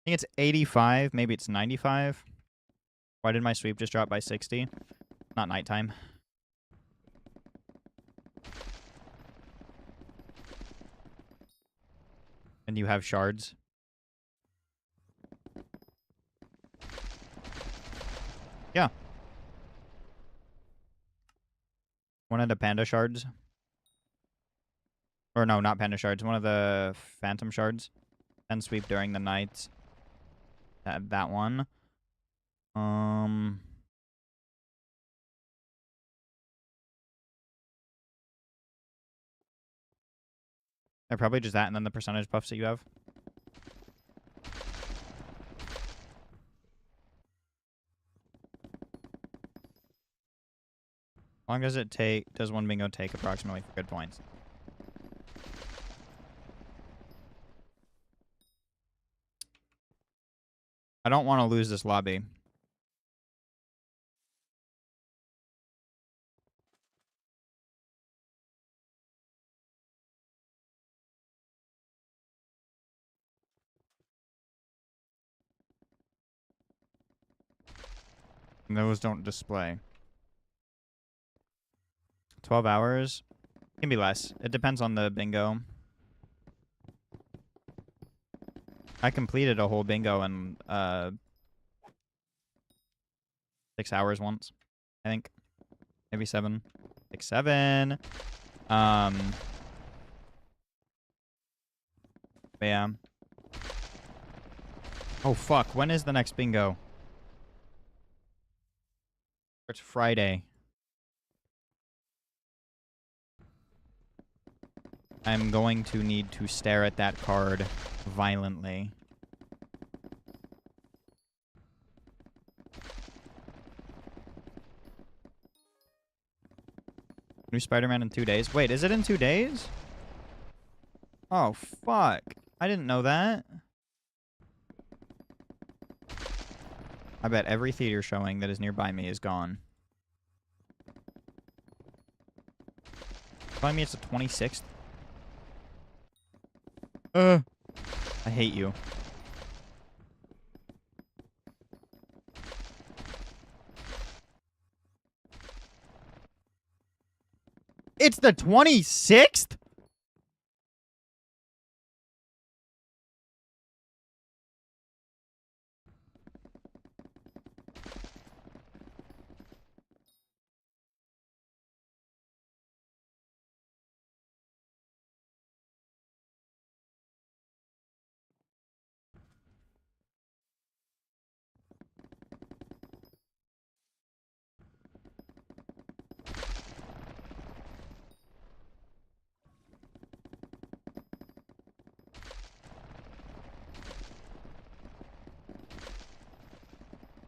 think it's 85. Maybe it's 95. Why did my sweep just drop by 60? Not nighttime. And you have shards. Yeah. One of the panda shards. Or no, not panda shards. One of the phantom shards. 10 sweep during the night. That one. They're probably just that and then the percentage buffs that you have. How long does it take? Does one bingo take approximately for good points? I don't want to lose this lobby. And those don't display. 12 hours? It can be less. It depends on the bingo. I completed a whole bingo in 6 hours once, I think. Maybe 7. 6, 7. Yeah. Oh, fuck. When is the next bingo? It's Friday. I'm going to need to stare at that card violently. New Spider-Man in 2 days. Wait, is it in 2 days? Oh, fuck. I didn't know that. I bet every theater showing that is nearby me is gone. Telling me it's the 26th? I hate you. It's the 26th?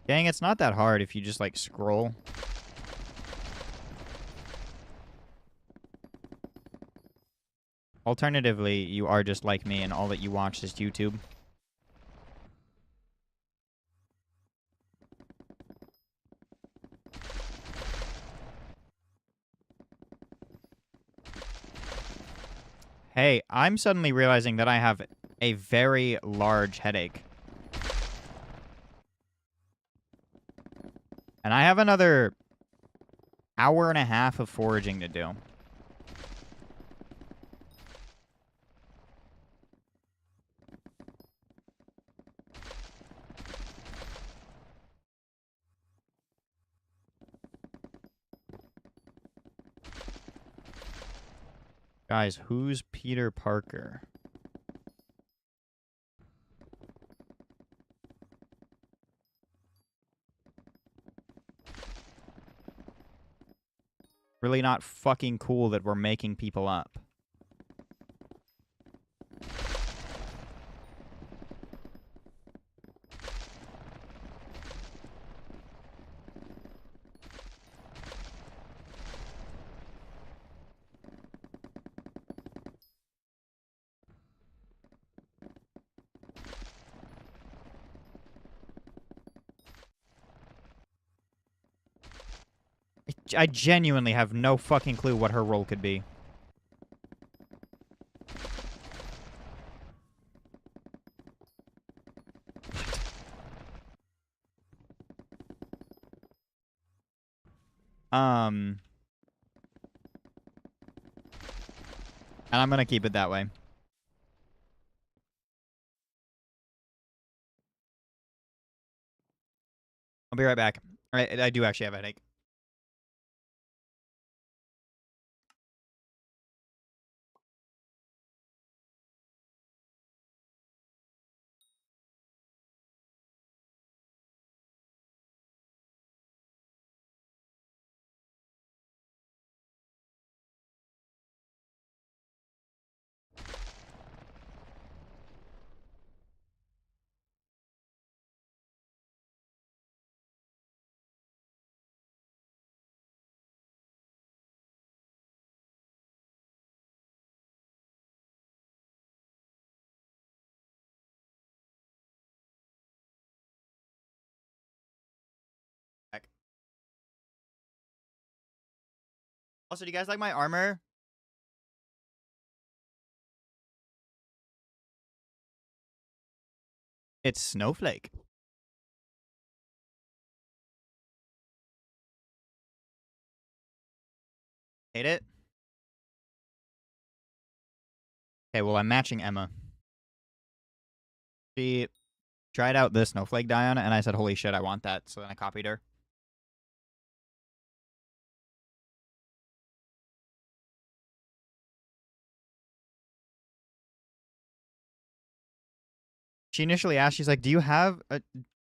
Dang, it's not that hard if you just, like, scroll. Alternatively, you are just like me and all that you watch is YouTube. Hey, I'm suddenly realizing that I have a very large headache. And I have another hour and a half of foraging to do. Guys, who's Peter Parker? Really not fucking cool that we're making people up. I genuinely have no fucking clue what her role could be. And I'm gonna keep it that way. I'll be right back. I do actually have a headache. Also, do you guys like my armor? It's Snowflake. Hate it? Okay, well, I'm matching Emma. She tried out this Snowflake dye on it, and I said, holy shit, I want that. So then I copied her. She initially asked, she's like, do you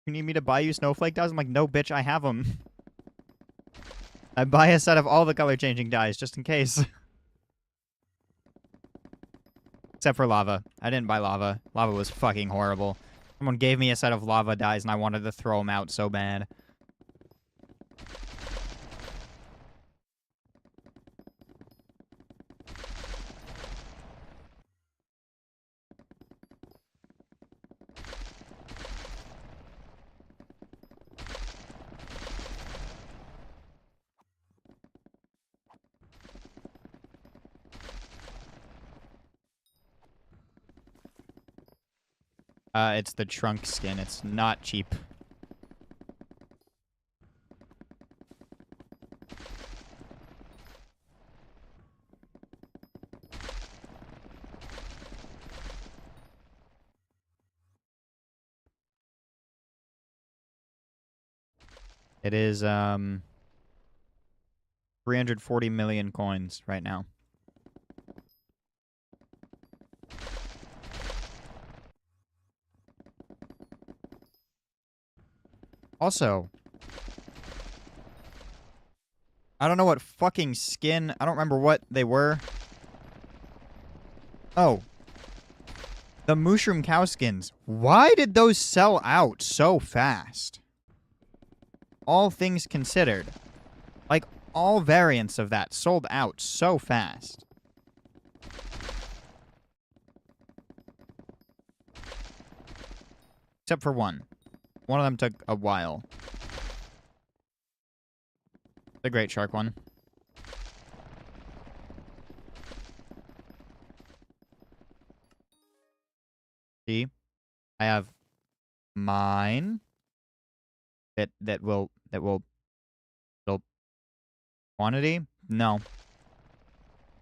need me to buy you Snowflake dyes? I'm like, no, bitch, I have them. I buy a set of all the color changing dyes, just in case. Except for lava. I didn't buy lava. Lava was fucking horrible. Someone gave me a set of lava dyes, and I wanted to throw them out so bad. It's the trunk skin. It's not cheap. It is 340 million coins right now. Also, I don't know what fucking skin. I don't remember what they were. Oh. The mushroom cow skins. Why did those sell out so fast? All things considered. Like, all variants of that sold out so fast. Except for one. One of them took a while. The Great Shark one. See? I have mine. That will quantity? No.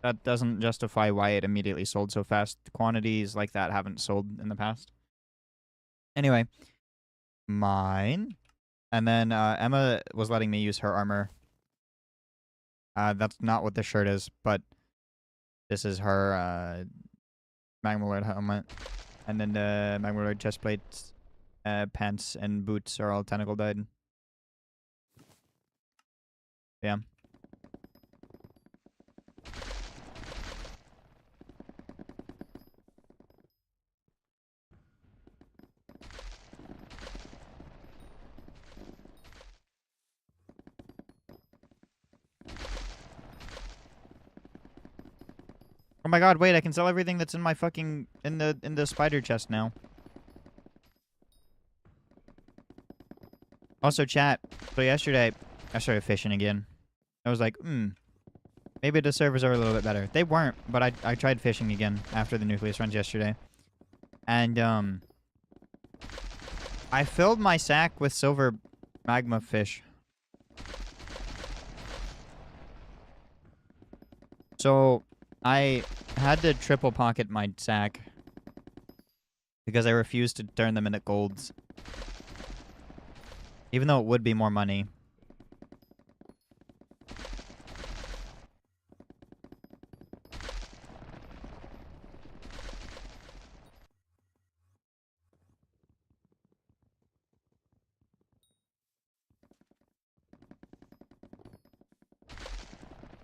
That doesn't justify why it immediately sold so fast. Quantities like that haven't sold in the past. Anyway. Mine. And then Emma was letting me use her armor. That's not what this shirt is, but this is her Magma Lord helmet. And then the Magma Lord chest plates, pants, and boots are all tentacle dyed. Yeah. Oh my god, wait, I can sell everything that's in my fucking in the spider chest now. Also, chat. So yesterday I started fishing again. I was like, maybe the servers are a little bit better. They weren't, but I tried fishing again after the nucleus runs yesterday. And I filled my sack with silver magma fish. So, I had to triple pocket my sack because I refused to turn them into golds. Even though it would be more money.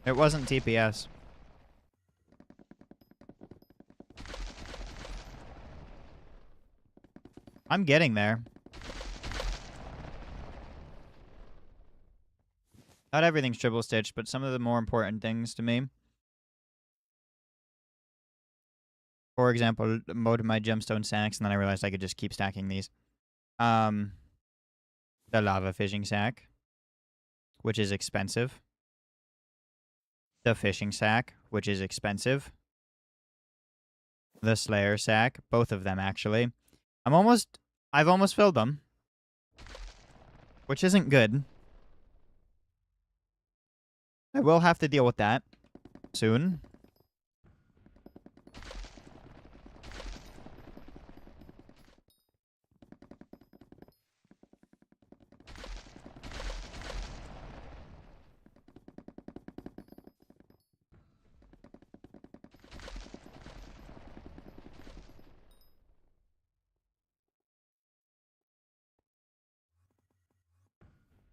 It wasn't TPS. I'm getting there. Not everything's triple stitched, but some of the more important things to me. For example, mode my gemstone sacks, and then I realized I could just keep stacking these. The lava fishing sack, which is expensive. The fishing sack, which is expensive. The Slayer sack, both of them actually. I've almost filled them, which isn't good. I will have to deal with that soon.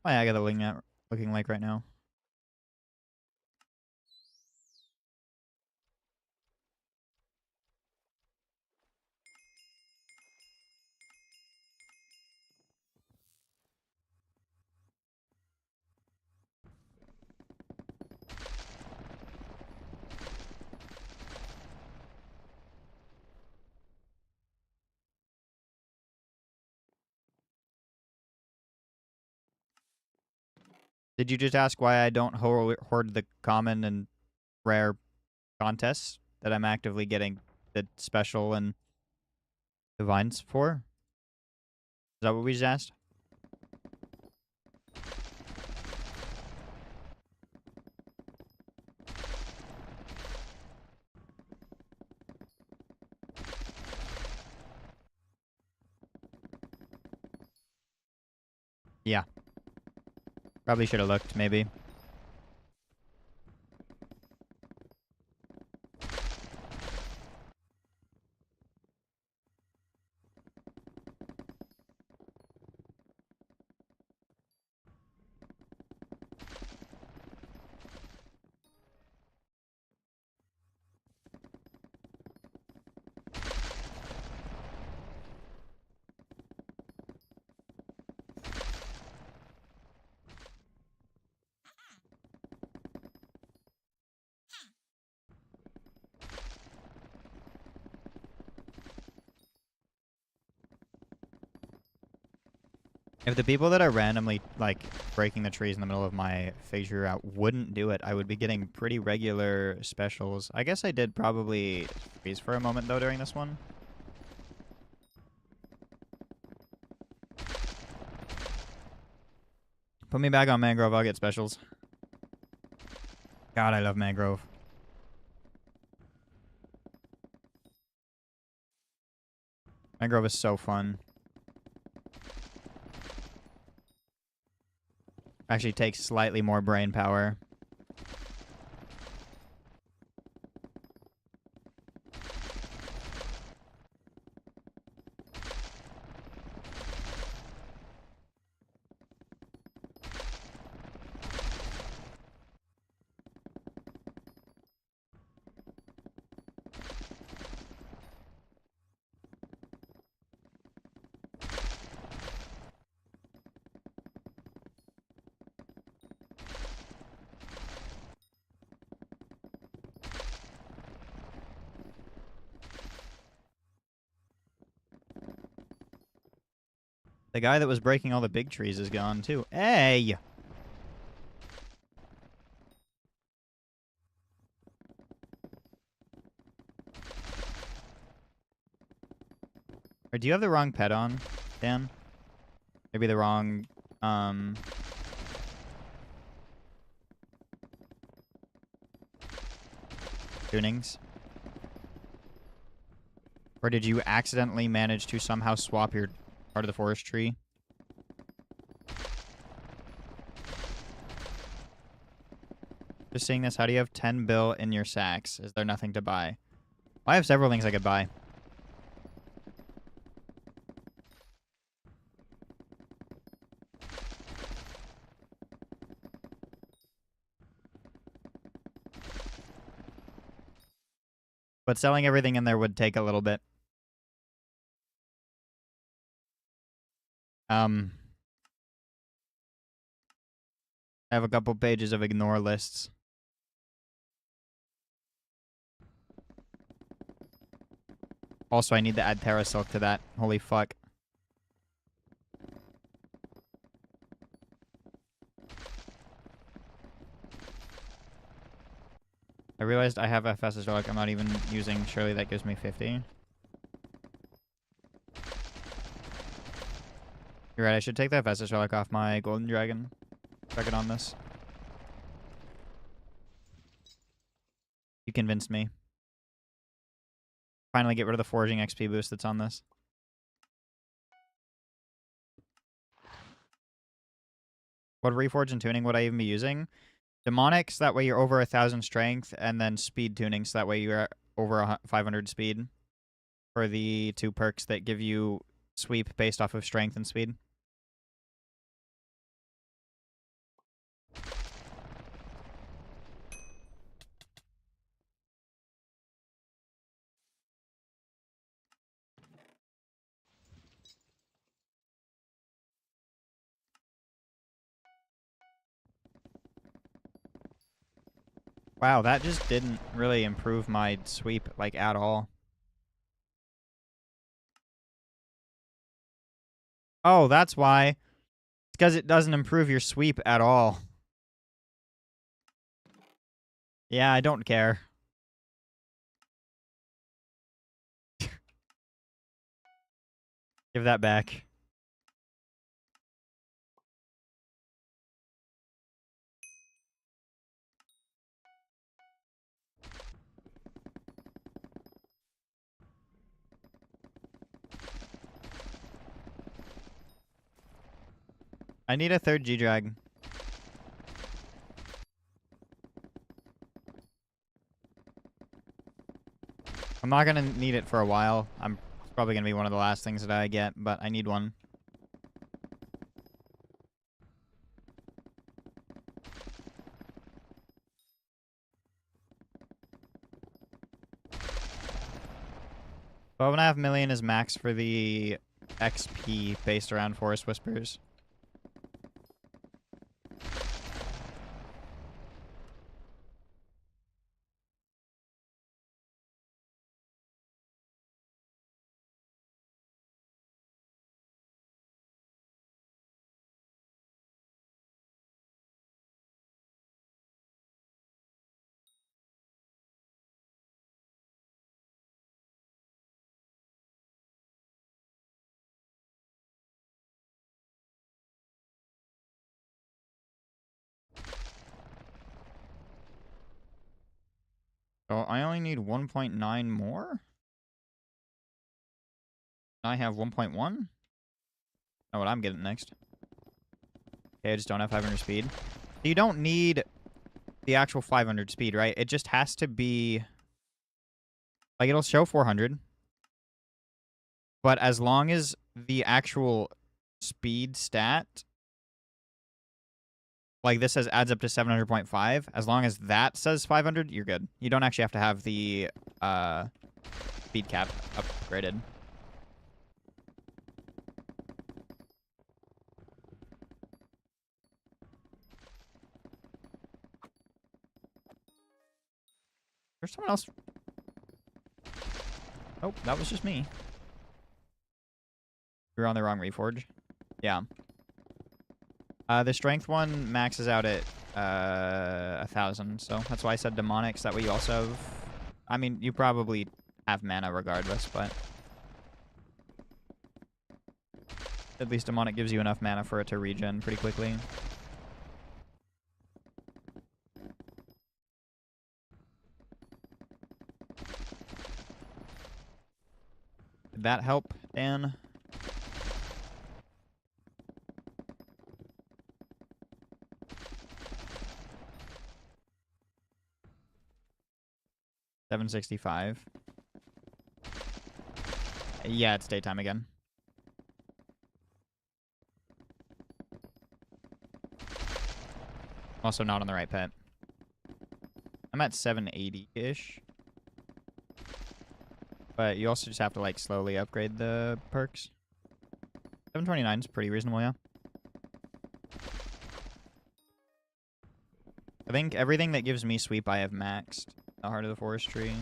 Oh yeah, I got the looking like right now. Did you just ask why I don't hoard the common and rare contests that I'm actively getting the special and divines for? Is that what we just asked? Yeah. Probably should have looked, maybe. If the people that are randomly, like, breaking the trees in the middle of my figure out wouldn't do it, I would be getting pretty regular specials. I guess I did probably freeze for a moment, though, during this one. Put me back on Mangrove, I'll get specials. God, I love Mangrove. Mangrove is so fun. Actually takes slightly more brain power. The guy that was breaking all the big trees is gone, too. Hey! Or do you have the wrong pet on, Dan? Maybe the wrong, tunings? Or did you accidentally manage to somehow swap your part of the forest tree? Just seeing this, how do you have 10 bill in your sacks? Is there nothing to buy? Well, I have several things I could buy. But selling everything in there would take a little bit. I have a couple pages of ignore lists. Also, I need to add Terra Silk to that. Holy fuck. I realized I have FS's relic I'm not even using. Surely that gives me 50. You're right, I should take the FS's relic off my golden dragon. Check it on this. You convinced me. Finally get rid of the foraging XP boost that's on this. What reforge and tuning would I even be using? Demonics, that way you're over 1,000 strength, and then speed tuning, so that way you're over 500 speed. For the 2 perks that give you sweep based off of strength and speed. Wow, that just didn't really improve my sweep, like, at all. Oh, that's why. It's because it doesn't improve your sweep at all. Yeah, I don't care. Give that back. I need a 3rd G-Drag. I'm not gonna need it for a while. It's probably gonna be one of the last things that I get, but I need one. $12.5 million is max for the XP based around Forest Whispers. So I only need 1.9 more? I have 1.1? Know what I'm getting next. Okay, I just don't have 500 speed. You don't need the actual 500 speed, right? It just has to be... Like, it'll show 400. But as long as the actual speed stat... Like, this says adds up to 700.5. As long as that says 500, you're good. You don't actually have to have the speed cap upgraded. There's someone else. Oh, that was just me. You're on the wrong reforge. Yeah. The strength one maxes out at 1,000, so that's why I said demonics. That way you also have... I mean, you probably have mana regardless, but... At least demonic gives you enough mana for it to regen pretty quickly. Did that help, Dan? $765. Yeah, it's daytime again. Also not on the right pet. I'm at 780-ish. But you also just have to, like, slowly upgrade the perks. 729 is pretty reasonable, yeah. I think everything that gives me sweep I have maxed. The Heart of the Forest tree.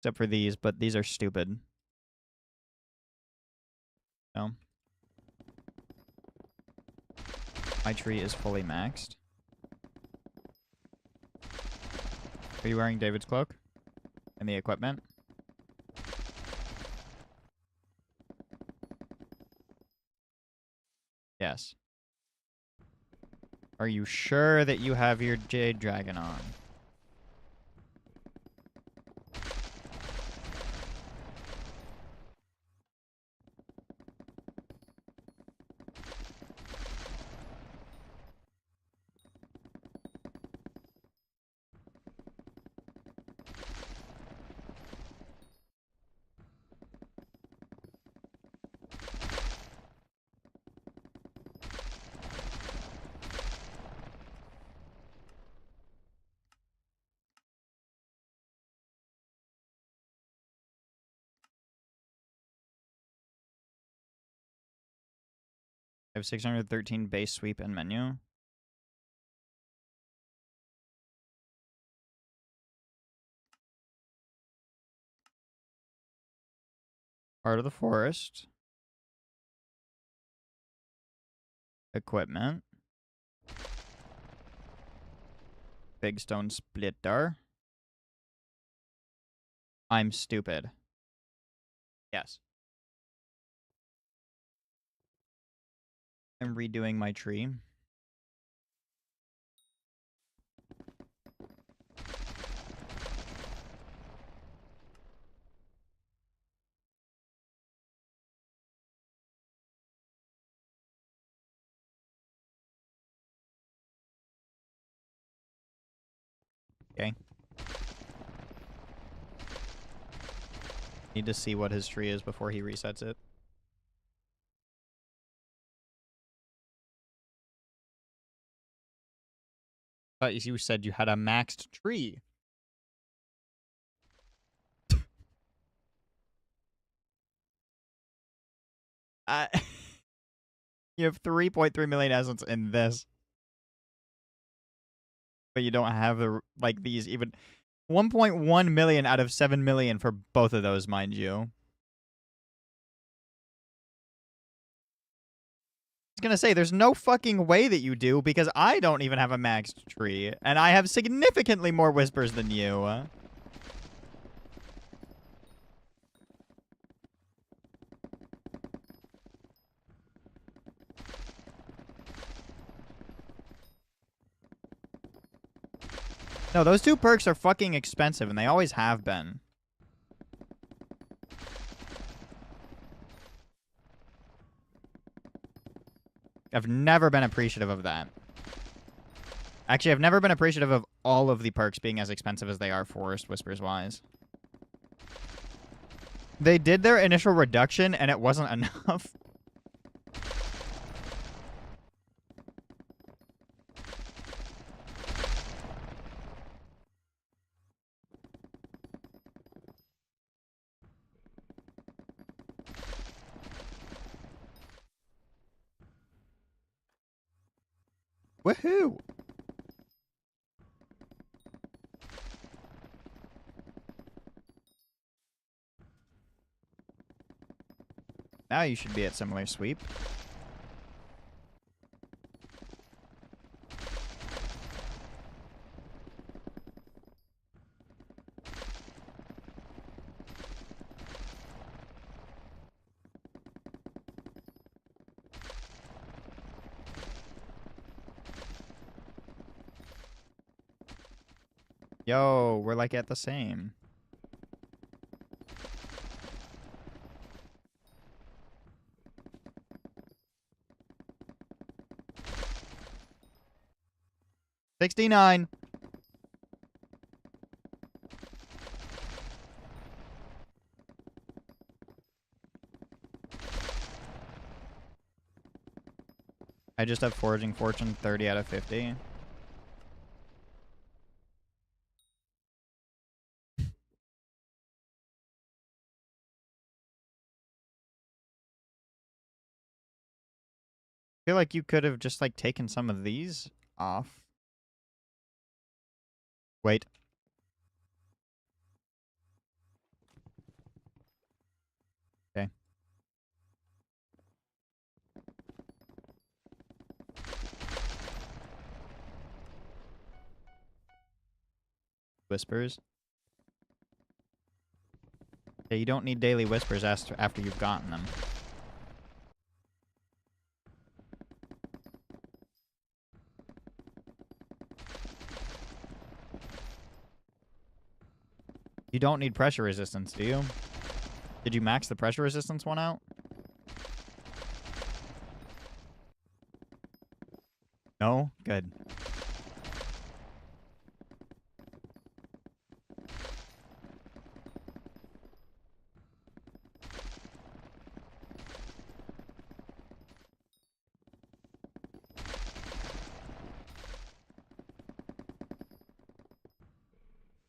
Except for these, but these are stupid. No. My tree is fully maxed. Are you wearing David's cloak? And the equipment? Yes. Are you sure that you have your Jade Dragon on? I have 613 base sweep and menu. Heart of the Forest. Equipment. Big stone splitter. I'm stupid. Yes. I'm redoing my tree. Okay. Need to see what his tree is before he resets it. But you said you had a maxed tree. You have 3.3 million essence in this. But you don't have the, like, these even. 1.1 million out of 7 million for both of those, mind you. I was gonna say, there's no fucking way that you do, because I don't even have a maxed tree, and I have significantly more whispers than you. No, those two perks are fucking expensive, and they always have been. I've never been appreciative of that. Actually, I've never been appreciative of all of the perks being as expensive as they are Forest Whispers-wise. They did their initial reduction, and it wasn't enough. Woohoo! Now you should be at similar sweep. Yo, we're like at the same. $69. I just have Foraging Fortune 30 out of 50. I feel like you could have just like taken some of these off. Wait. Okay. Whispers. Okay, you don't need daily whispers after you've gotten them. You don't need pressure resistance, do you? Did you max the pressure resistance one out? No? Good.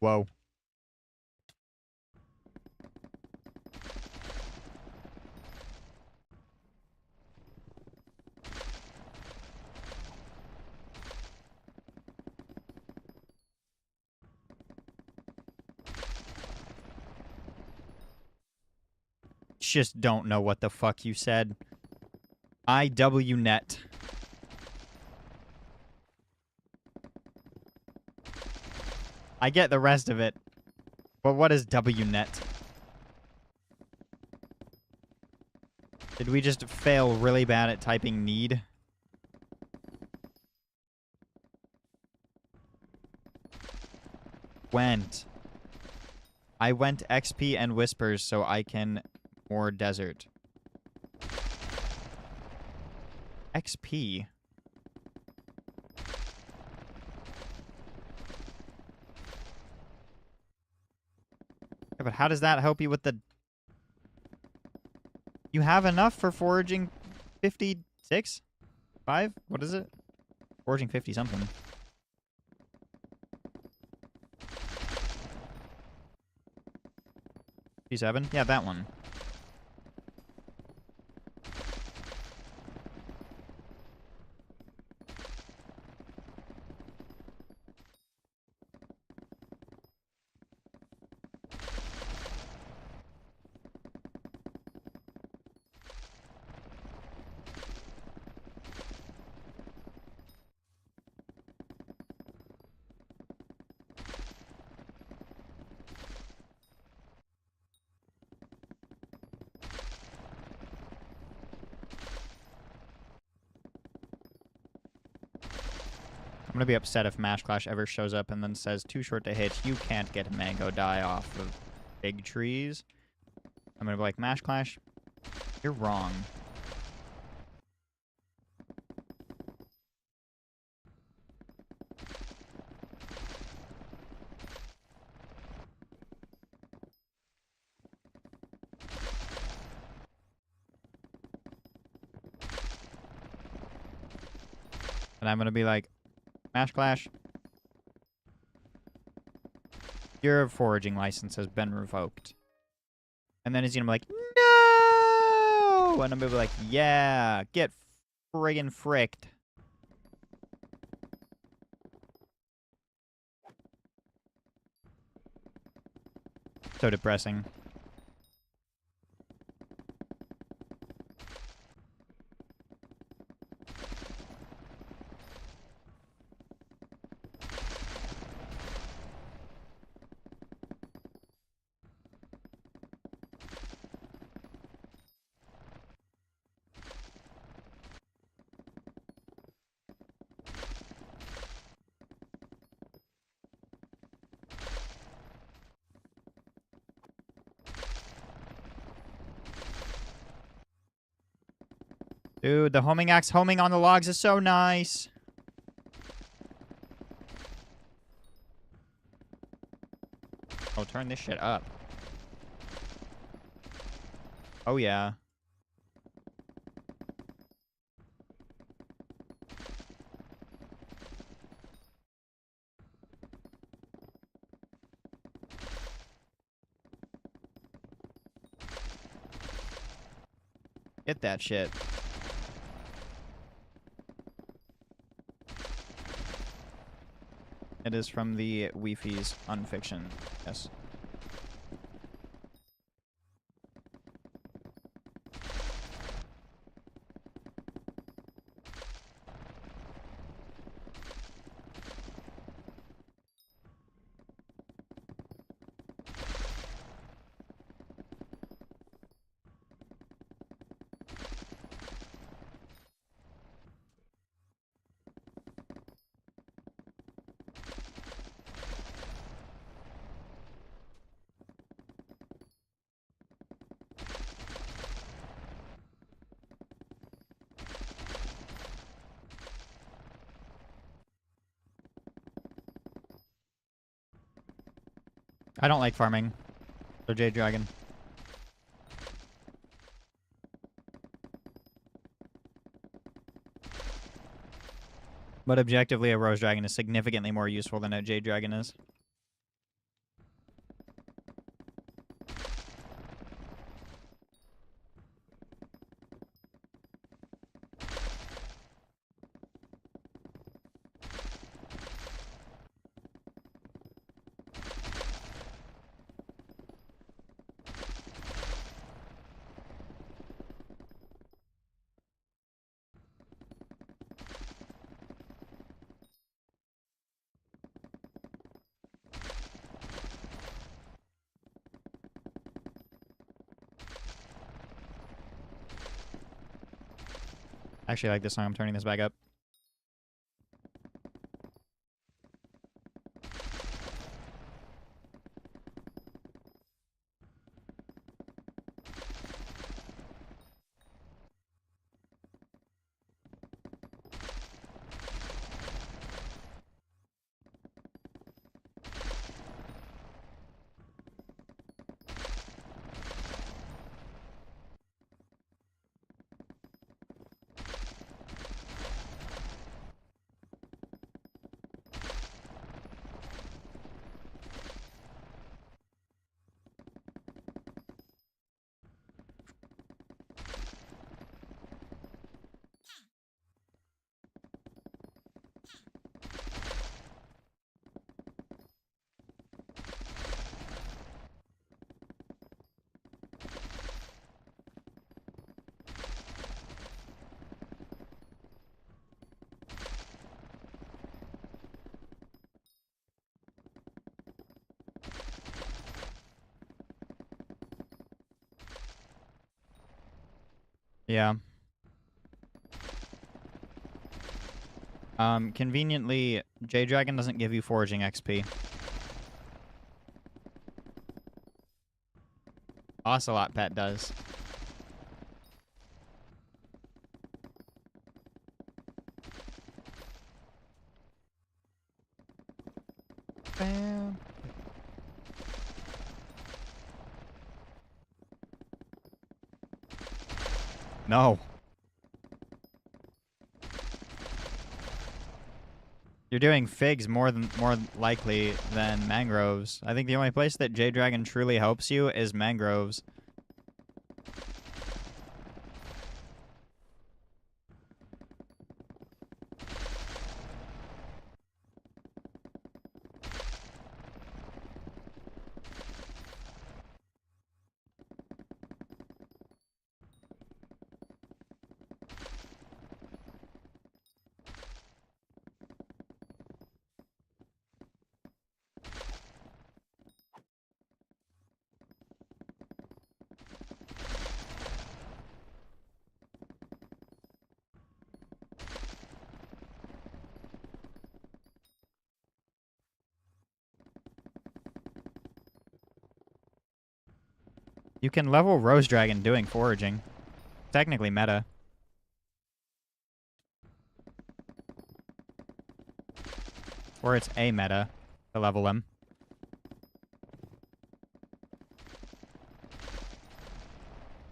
Whoa. Just don't know what the fuck you said. IWNet. I get the rest of it. But what is WNet? Did we just fail really bad at typing need? I went XP and whispers so I can more desert. XP? Yeah, but how does that help you with the... You have enough for foraging 56? 5? What is it? Foraging 50 something. 57? Yeah, that one. I'm gonna be upset if Mash Clash ever shows up and then says, too short to hit, you can't get mango dye off of big trees. I'm gonna be like, Mash Clash, you're wrong. And I'm gonna be like, Mash Clash, your foraging license has been revoked. And then he's gonna be like, no! And I'm gonna be like, yeah, get friggin' fricked. So depressing. Dude, the homing axe homing on the logs is so nice. Oh, turn this shit up. Oh, yeah. Get that shit. It is from the Weefies Unfiction. Yes. I don't like farming. So Jade Dragon. But objectively, a Rose Dragon is significantly more useful than a Jade Dragon is. I actually like this song. I'm turning this back up. Yeah. Conveniently, Jade Dragon doesn't give you foraging XP. Ocelot Pet does. Bam. No. You're doing figs more likely than mangroves. I think the only place that Jade Dragon truly helps you is mangroves. You can level Rose Dragon doing foraging. Technically meta. Or it's a meta to level him.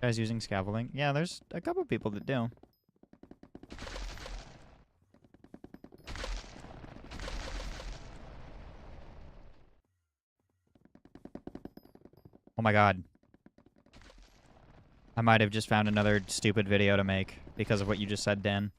Guys using scaffolding. Yeah, there's a couple people that do. Oh my god. I might have just found another stupid video to make because of what you just said, Dan.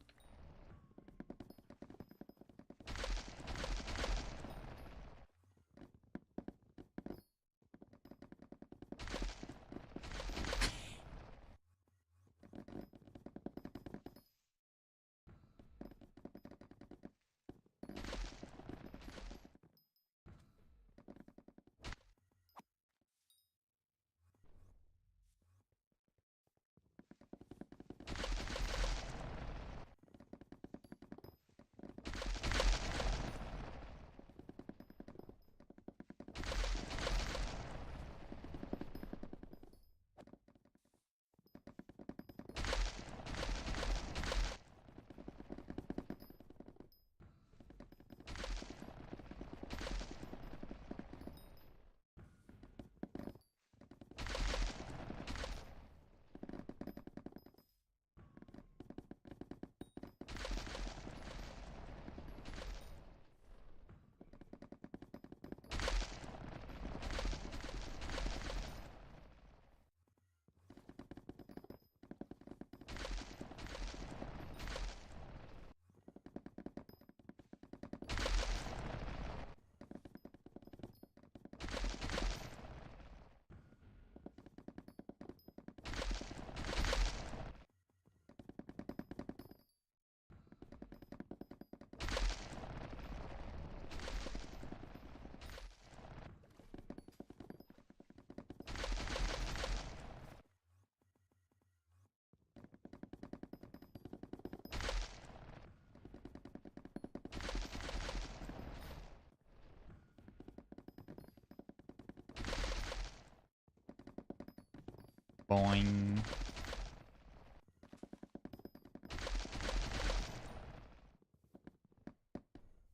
Boing.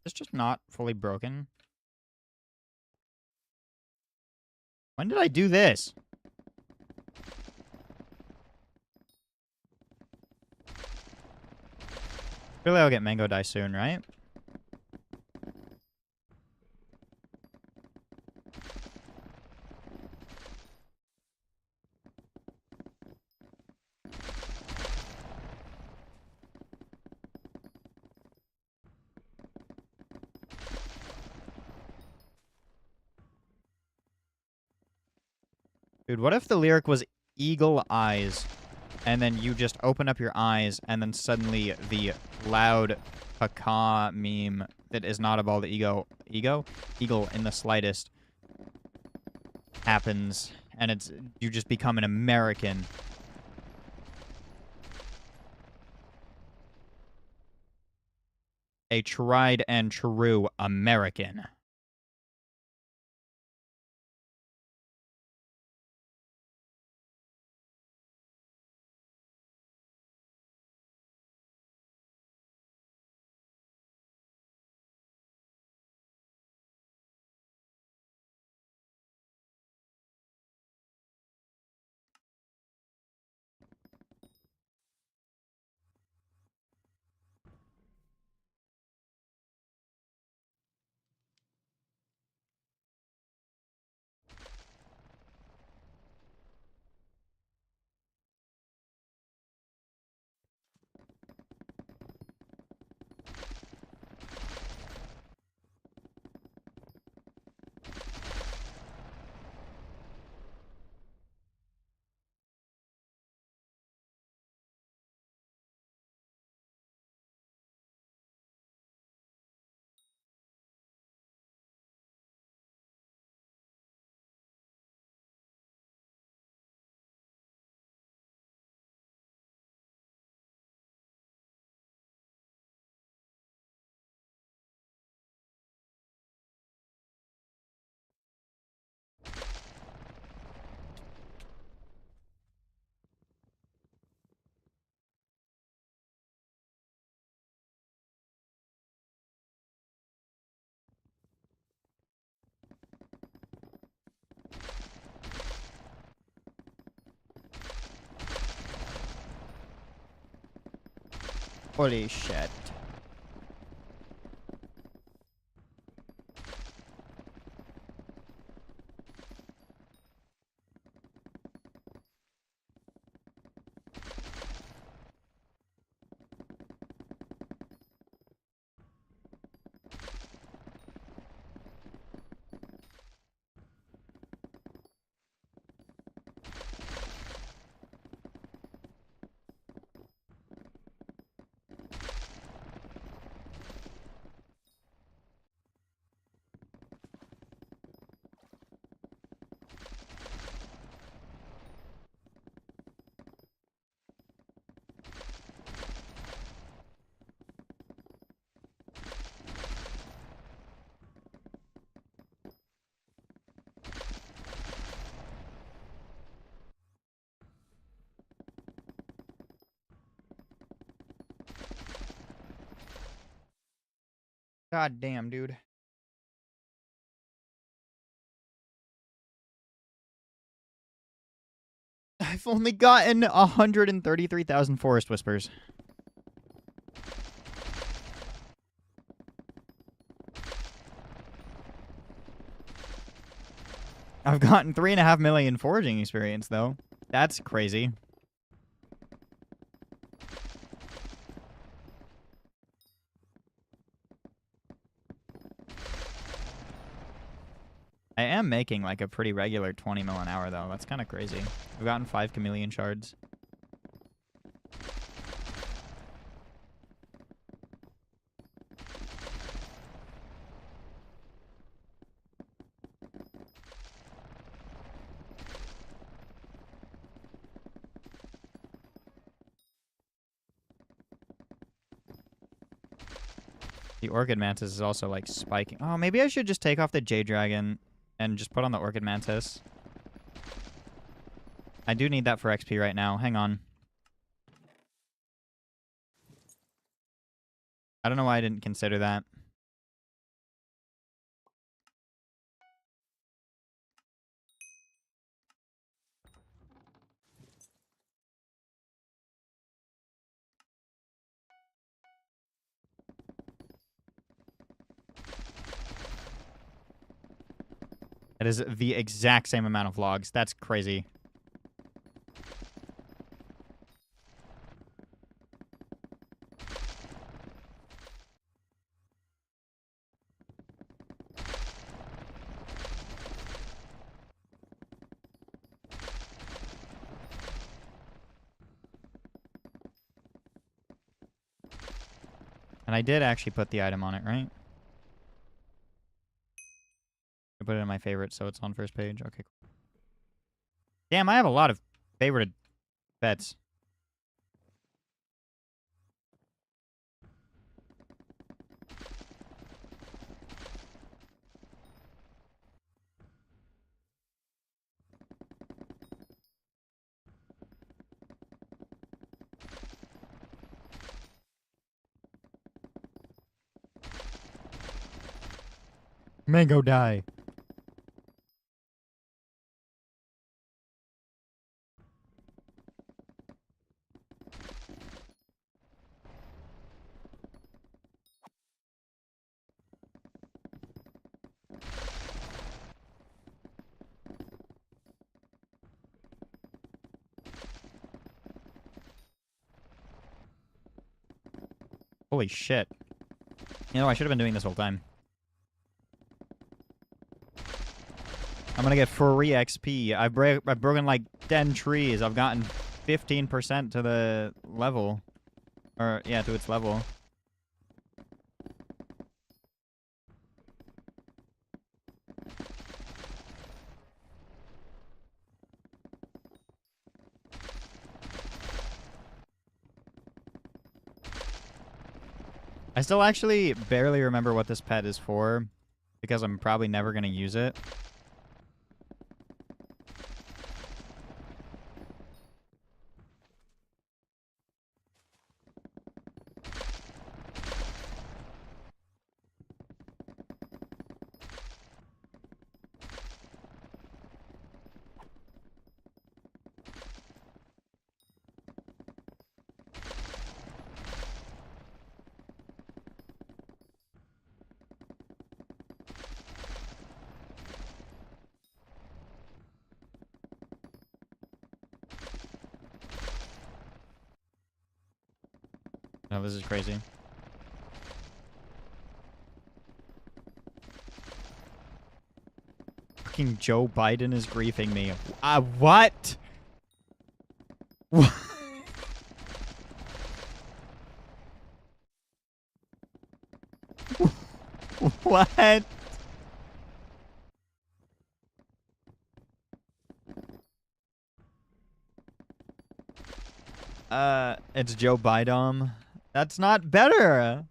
It's just not fully broken. When did I do this? Surely I'll get mango dye soon, right? Dude, what if the lyric was eagle eyes, and then you just open up your eyes, and then suddenly the loud caca meme that is not about the eagle in the slightest happens, and you just become an American. A tried and true American. Holy shit. God damn, dude. I've only gotten 133,000 forest whispers. I've gotten 3.5 million foraging experience, though. That's crazy. I am making like a pretty regular 20 mil an hour, though. That's kind of crazy. I've gotten 5 chameleon shards. The Orchid Mantis is also, like, spiking. Oh, maybe I should just take off the Jade Dragon and just put on the Orchid Mantis. I do need that for XP right now. Hang on. I don't know why I didn't consider that. It is the exact same amount of logs. That's crazy. And I did actually put the item on it, right? I put it in my favorites, so it's on first page. Okay, cool. Damn, I have a lot of favorited pets. Mango die. Holy shit. You know, I should have been doing this whole time. I'm gonna get free XP. I've broken like 10 trees. I've gotten 15% to the level. Or, yeah, to its level. I still actually barely remember what this pet is for, because I'm probably never going to use it. No, this is crazy. Fucking Joe Biden is griefing me. What? What? It's Joe Biden. That's not better.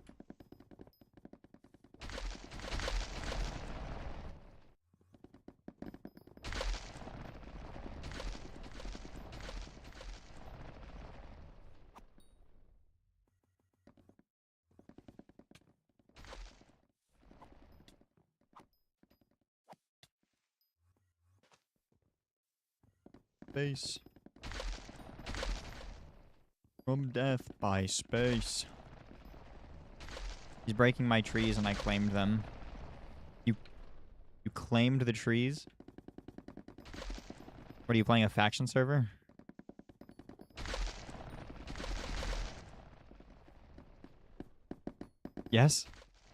Space. From death by space. He's breaking my trees and I claimed them. You claimed the trees? What are you playing, a faction server? Yes?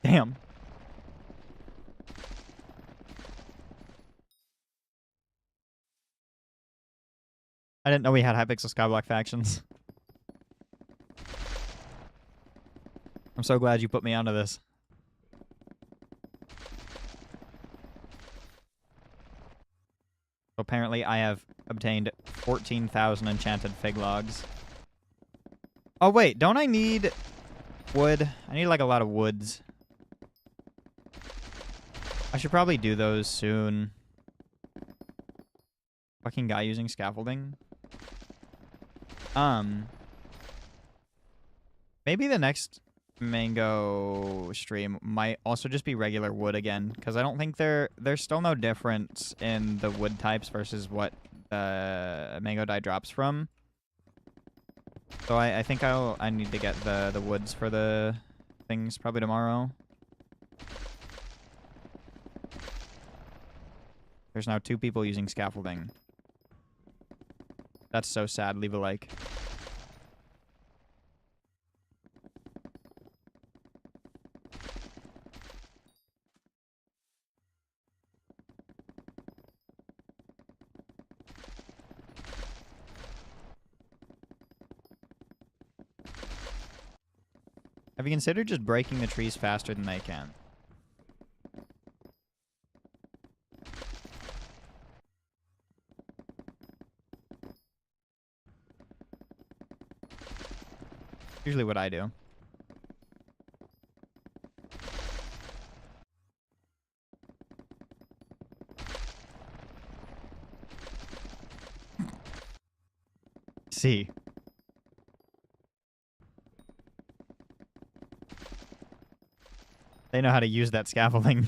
Damn. I didn't know we had Hypixel Skyblock factions. I'm so glad you put me onto this. So apparently I have obtained 14,000 enchanted fig logs. Oh wait, don't I need wood? I need like a lot of woods. I should probably do those soon. Fucking guy using scaffolding. Maybe the next mango stream might also just be regular wood again, because I don't think there's still no difference in the wood types versus what mango dye drops from. So I think I need to get the woods for the things probably tomorrow. There's now 2 people using scaffolding. That's so sad. Leave a like. Have you considered just breaking the trees faster than they can? Usually what I do. See. They know how to use that scaffolding.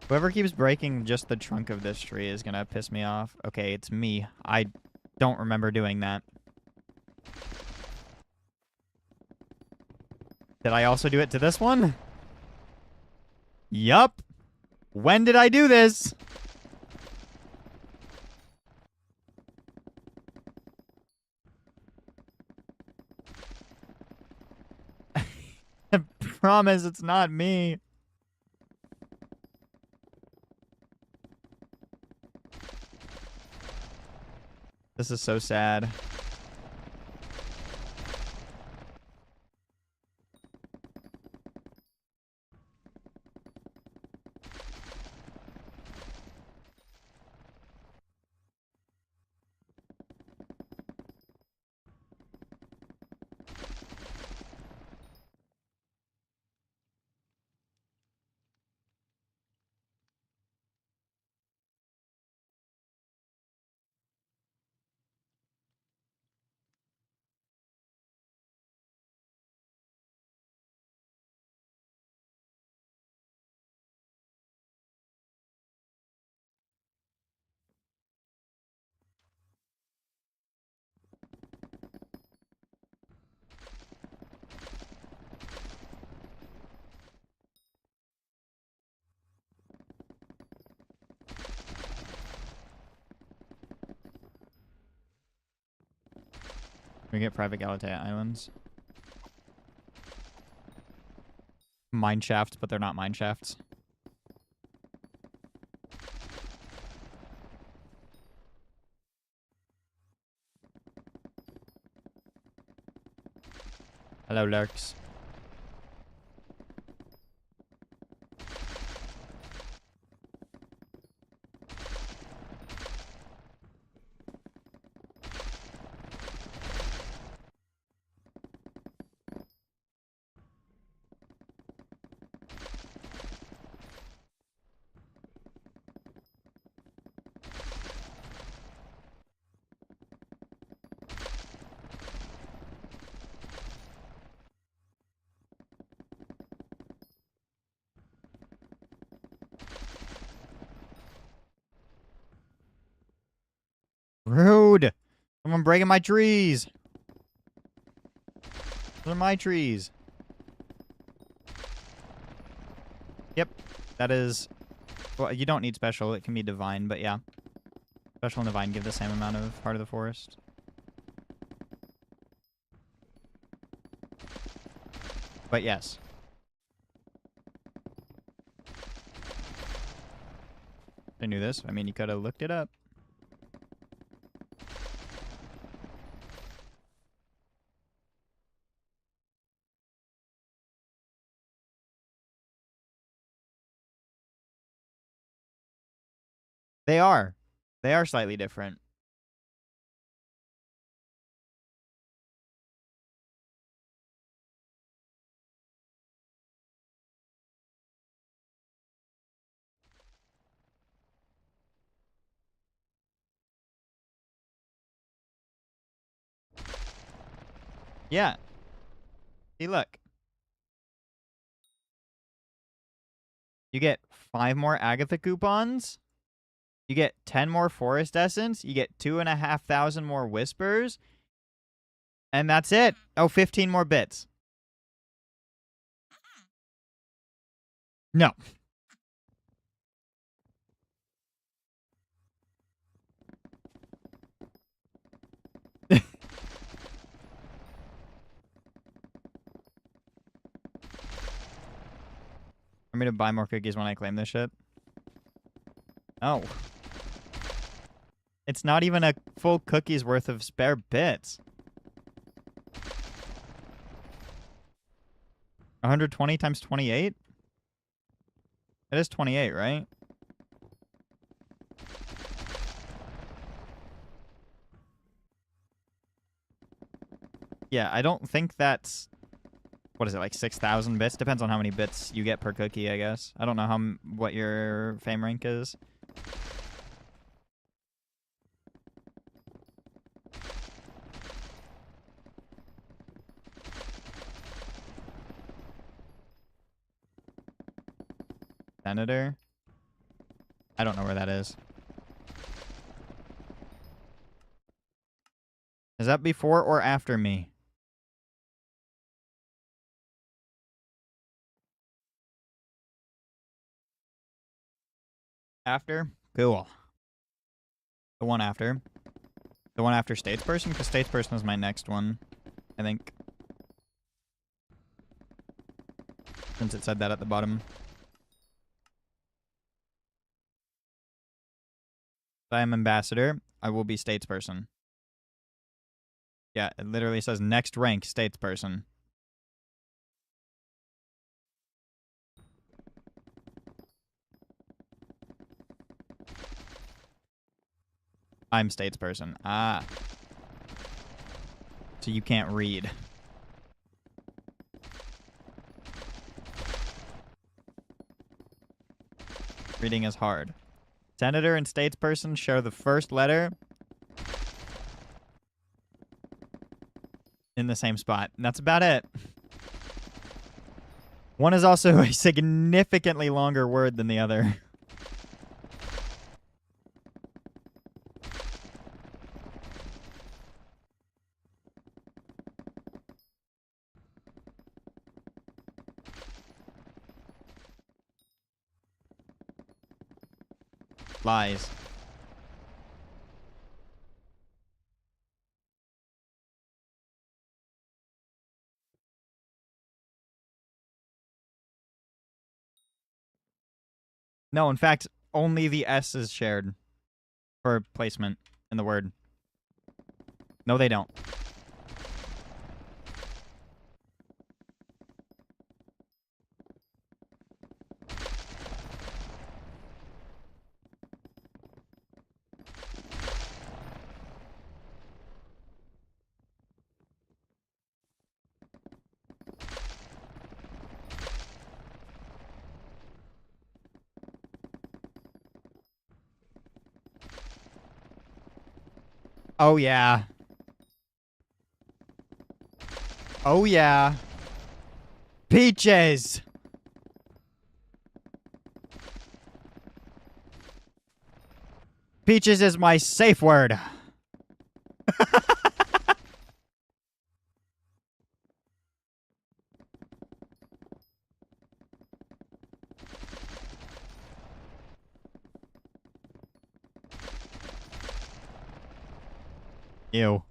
Whoever keeps breaking just the trunk of this tree is gonna piss me off. Okay, it's me. I don't remember doing that. Did I also do it to this one? Yup. When did I do this? I promise it's not me. This is so sad. We get private Galatea Islands. Mine shafts, but they're not mine shafts. Hello, lurks. Rude! Someone breaking my trees! Those are my trees. Yep. That is... Well, you don't need special. It can be divine, but yeah. Special and divine give the same amount of Heart of the Forest. But yes. I knew this. I mean, you could have looked it up. They are. They are slightly different. Yeah. See, look. You get 5 more Agatha coupons. You get 10 more Forest Essence. You get 2,500 more Whispers. And that's it. Oh, 15 more bits. No. I'm going to buy more cookies when I claim this shit. Oh. It's not even a full cookie's worth of spare bits. 120 times 28? It is 28, right? Yeah, I don't think that's... What is it, like 6,000 bits? Depends on how many bits you get per cookie, I guess. I don't know what your fame rank is. Senator? I don't know where that is. Is that before or after me? After? Cool. The one after. The one after Statesperson? Because Statesperson is my next one, I think. Since it said that at the bottom. If I am ambassador, I will be Statesperson. Yeah, it literally says next rank Statesperson. I'm Statesperson. Ah. So you can't read. Reading is hard. Senator and Statesperson share the first letter in the same spot. And that's about it. One is also a significantly longer word than the other. Lies. No, in fact, only the S is shared for placement in the word. No, they don't. Oh, yeah. Oh, yeah. Peaches! Peaches is my safe word. Ew.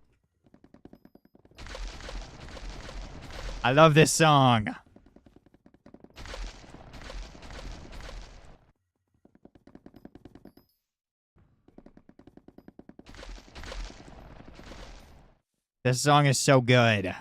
I love this song. This song is so good.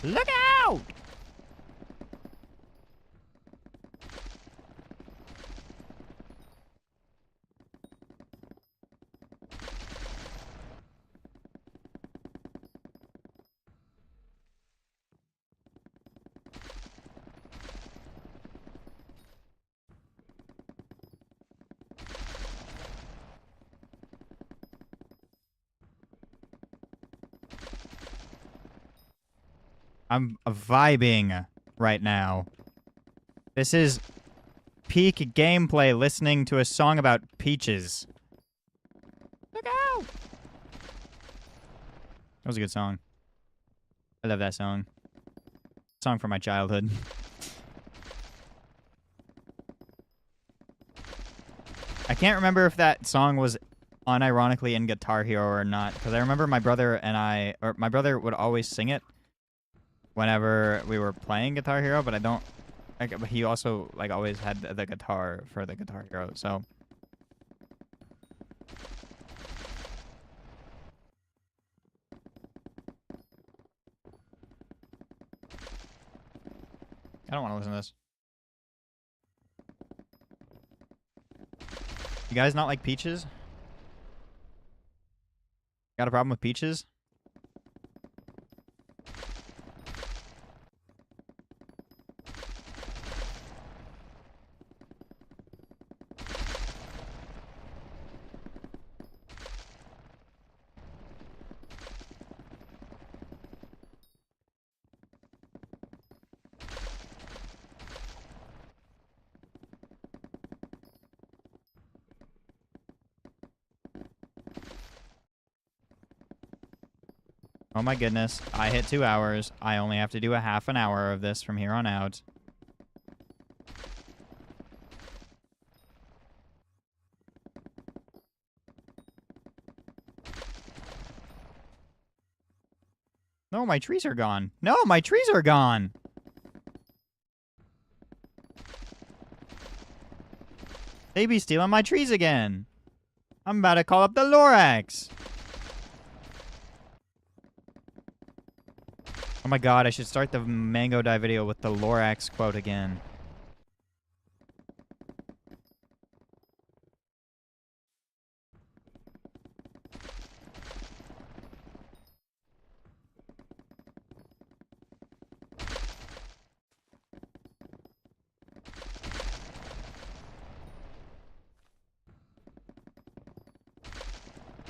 Look out! I'm vibing right now. This is peak gameplay listening to a song about peaches. Look out! That was a good song. I love that song. Song from my childhood. I can't remember if that song was unironically in Guitar Hero or not, because I remember my brother would always sing it whenever we were playing Guitar Hero, but I don't. But he also like always had the guitar for the Guitar Hero, so. I don't want to listen to this. You guys not like peaches? Got a problem with peaches? Oh my goodness, I hit 2 hours. I only have to do a half an hour of this from here on out. No, my trees are gone. No, my trees are gone. They be stealing my trees again. I'm about to call up the Lorax. Oh my god, I should start the Mango Die video with the Lorax quote again.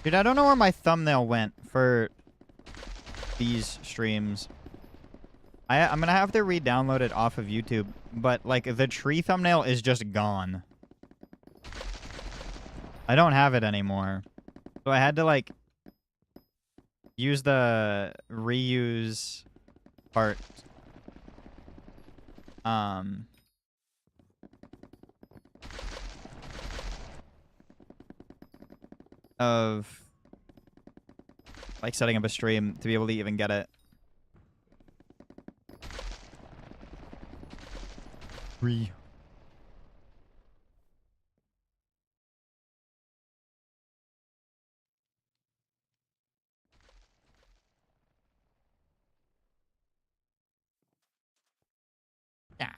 Dude, I don't know where my thumbnail went for these streams. I'm gonna have to re-download it off of YouTube, but, like, the tree thumbnail is just gone. I don't have it anymore. So I had to, like, use the reuse part. Of, like, setting up a stream to be able to even get it. Free. Yeah.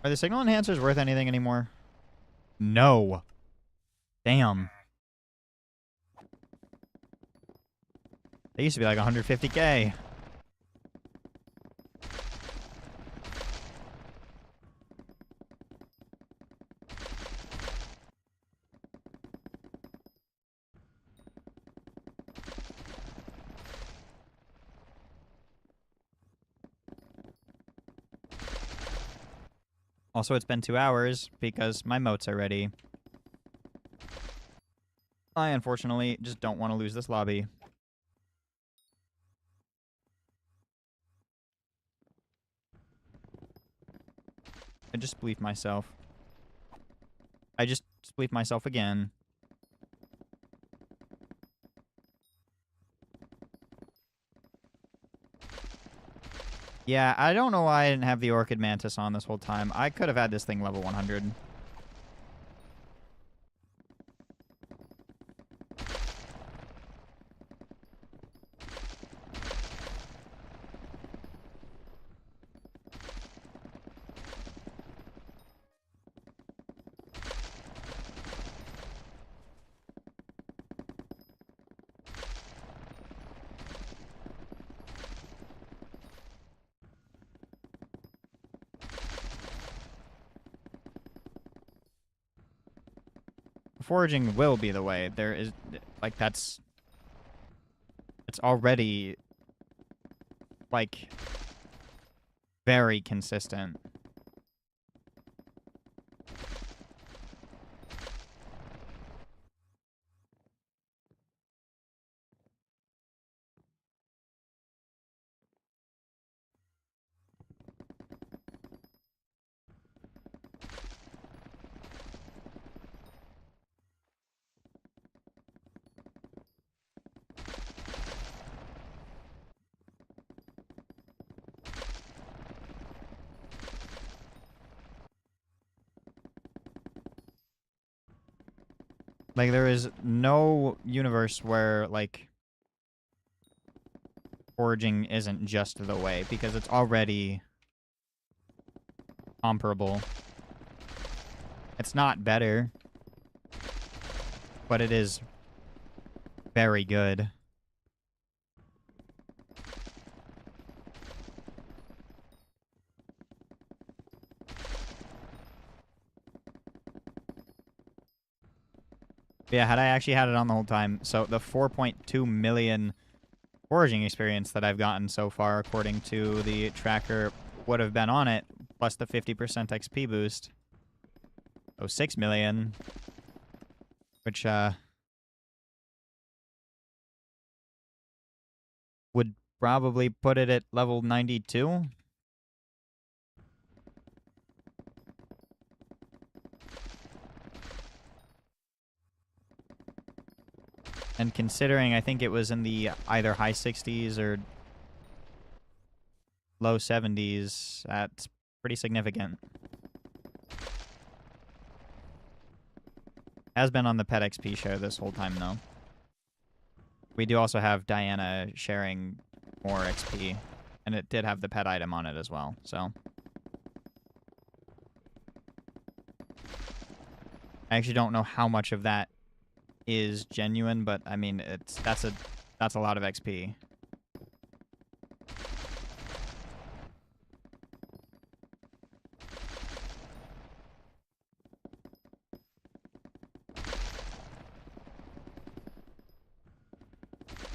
Are the signal enhancers worth anything anymore? No. Damn. They used to be like 150K. Also, it's been 2 hours because my moats are ready. I, unfortunately, just don't want to lose this lobby. I just spleefed myself. I just spleefed myself again. Yeah, I don't know why I didn't have the Orchid Mantis on this whole time. I could have had this thing level 100. Foraging will be the way. There is, like, it's already, like, very consistent. Like, there is no universe where, like, foraging isn't just the way, because it's already comparable. It's not better, but it is very good. Yeah, had I actually had it on the whole time, so the 4.2 million foraging experience that I've gotten so far, according to the tracker, would have been on it, plus the 50% XP boost. So 6 million, which, would probably put it at level 92. And considering I think it was in the either high 60s or low 70s, that's pretty significant. Has been on the Pet XP share this whole time, though. We do also have Diana sharing more XP, and it did have the pet item on it as well, so. I actually don't know how much of that is genuine, but I mean, that's a lot of XP.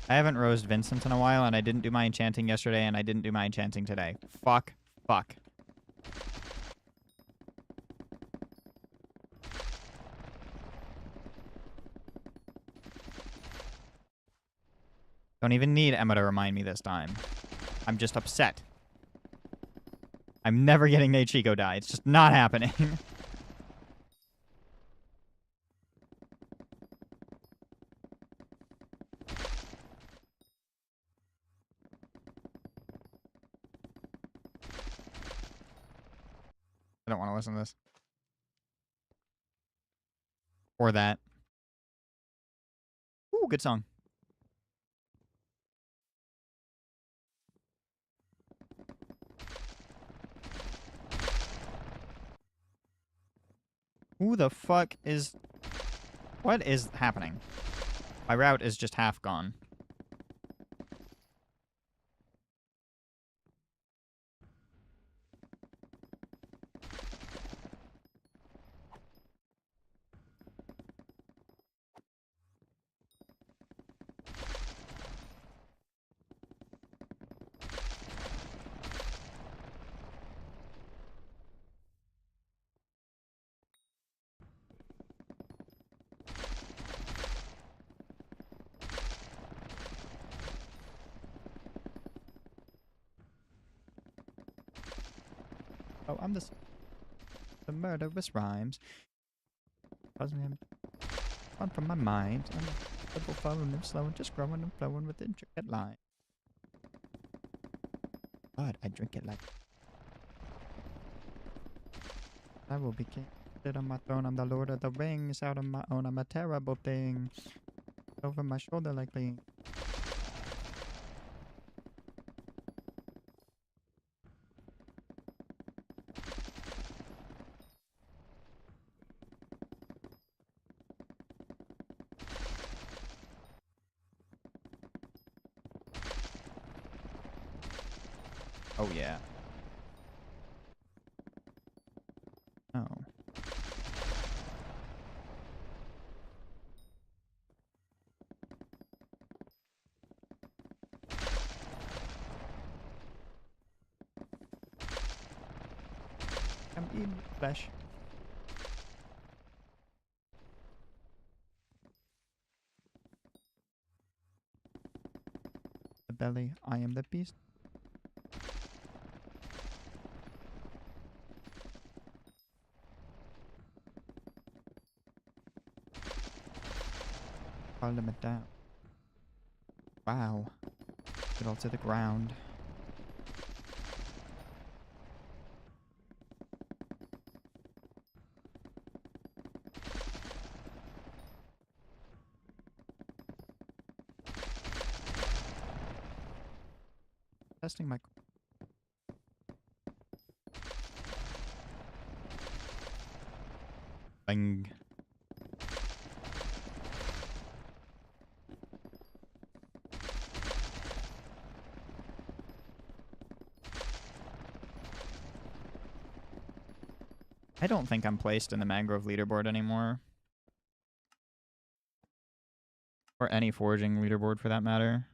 I haven't rosed Vincent in a while, and I didn't do my enchanting yesterday, and I didn't do my enchanting today. Fuck. Fuck. Don't even need Emma to remind me this time. I'm just upset. I'm never getting a Chico die. It's just not happening. I don't want to listen to this. Or that. Ooh, good song. Who the fuck is... What is happening? My route is just half gone. Oh, I'm the murderous rhymes. Cause me fun from my mind. I'm a double following and slow and just growing and flowing with intricate lines. But I drink it like I will be king. Sit on my throne, I'm the Lord of the Rings. Out on my own, I'm a terrible thing. Over my shoulder like the... Oh, yeah. Oh. I'm eating flesh. The belly, I am the beast. Parliament down. Wow. Get all to the ground. Testing my... Bang. I don't think I'm placed in the mangrove leaderboard anymore. Or any foraging leaderboard for that matter.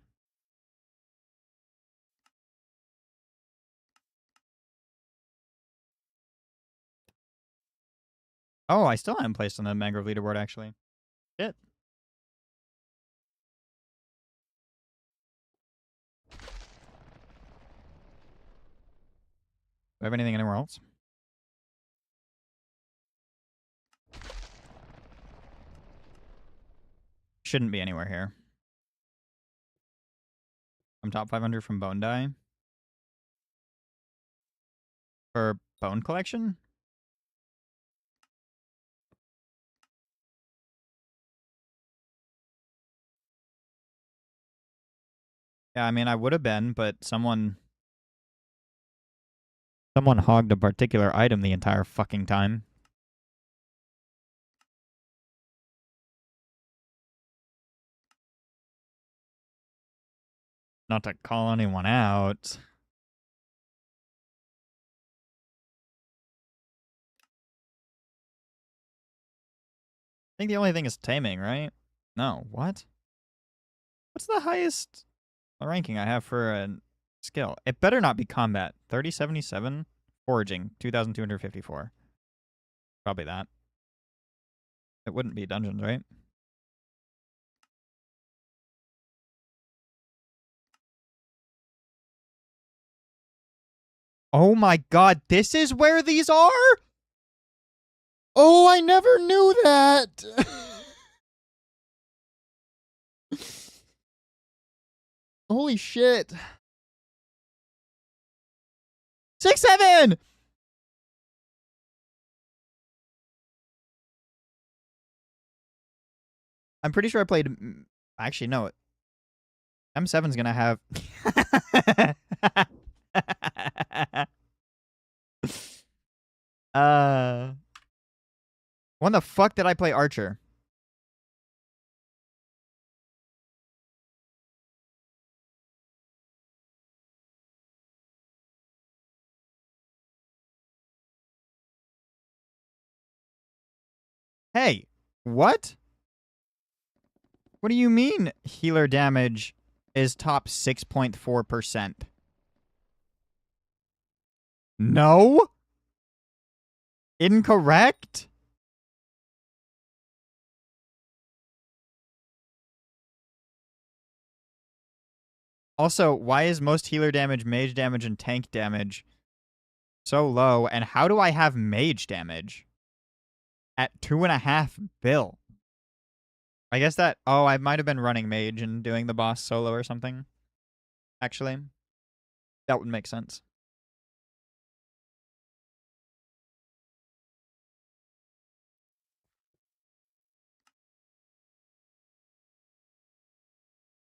Oh, I still am placed on the mangrove leaderboard, actually. Shit. Do I have anything anywhere else? Shouldn't be anywhere here. I'm top 500 from bone dye. For bone collection? Yeah, I mean, I would have been, but someone hogged a particular item the entire fucking time. Not to call anyone out. I think the only thing is taming, right? No, what? What's the highest ranking I have for a skill? It better not be combat. 3077? Foraging, 2254. Probably that. It wouldn't be dungeons, right? Oh my god, this is where these are? Oh, I never knew that. Holy shit. 6-7! I'm pretty sure I played... Actually, no. M7's gonna have... When the fuck did I play Archer? Hey, what? What do you mean healer damage is top 6.4%? No? Incorrect? Also, why is most healer damage, mage damage, and tank damage so low? And how do I have mage damage at 2.5 bill? I guess that... Oh, I might have been running mage and doing the boss solo or something. Actually, that would make sense.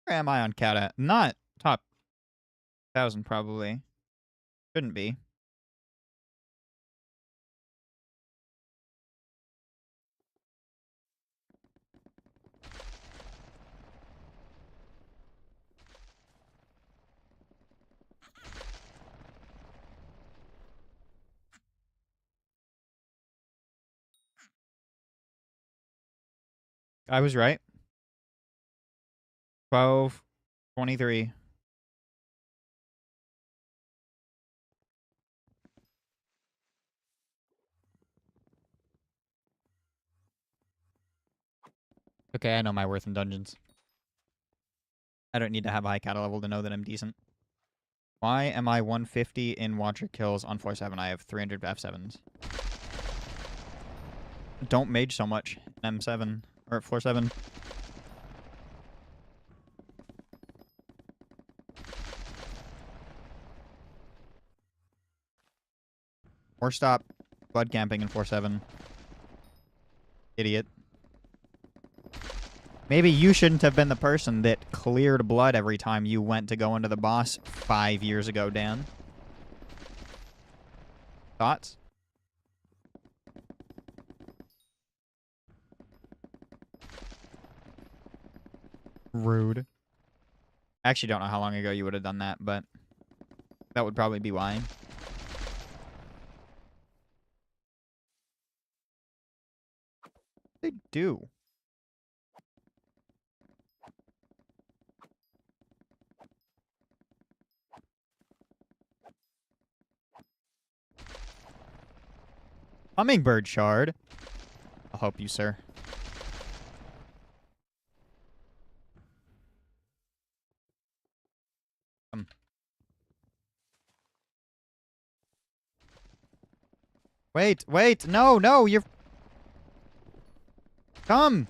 Where am I on Kata? Not top 1,000, probably. Shouldn't be. I was right. 12, 23. Okay, I know my worth in dungeons. I don't need to have a high Kata level to know that I'm decent. Why am I 150 in Watcher kills on floor 7? I have 300 F7s. Don't mage so much. M7. Or floor 7. Or stop blood camping in floor 7. Idiot. Maybe you shouldn't have been the person that cleared blood every time you went to go into the boss 5 years ago, Dan. Thoughts? Rude. I actually don't know how long ago you would have done that, but that would probably be why. They do. Hummingbird shard. I'll help you, sir. Wait, wait, no, no, you're... Come!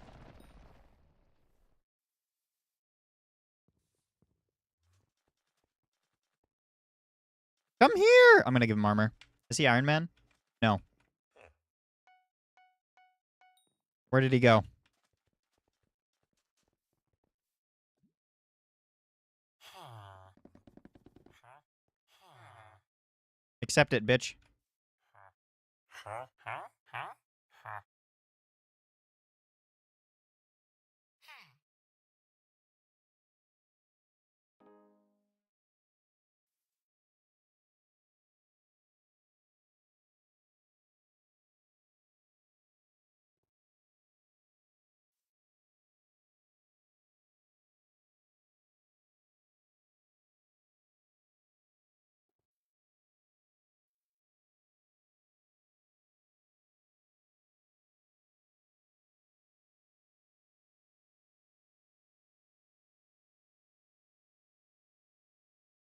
Come here! I'm gonna give him armor. Is he Iron Man? No. Where did he go? Accept it, bitch.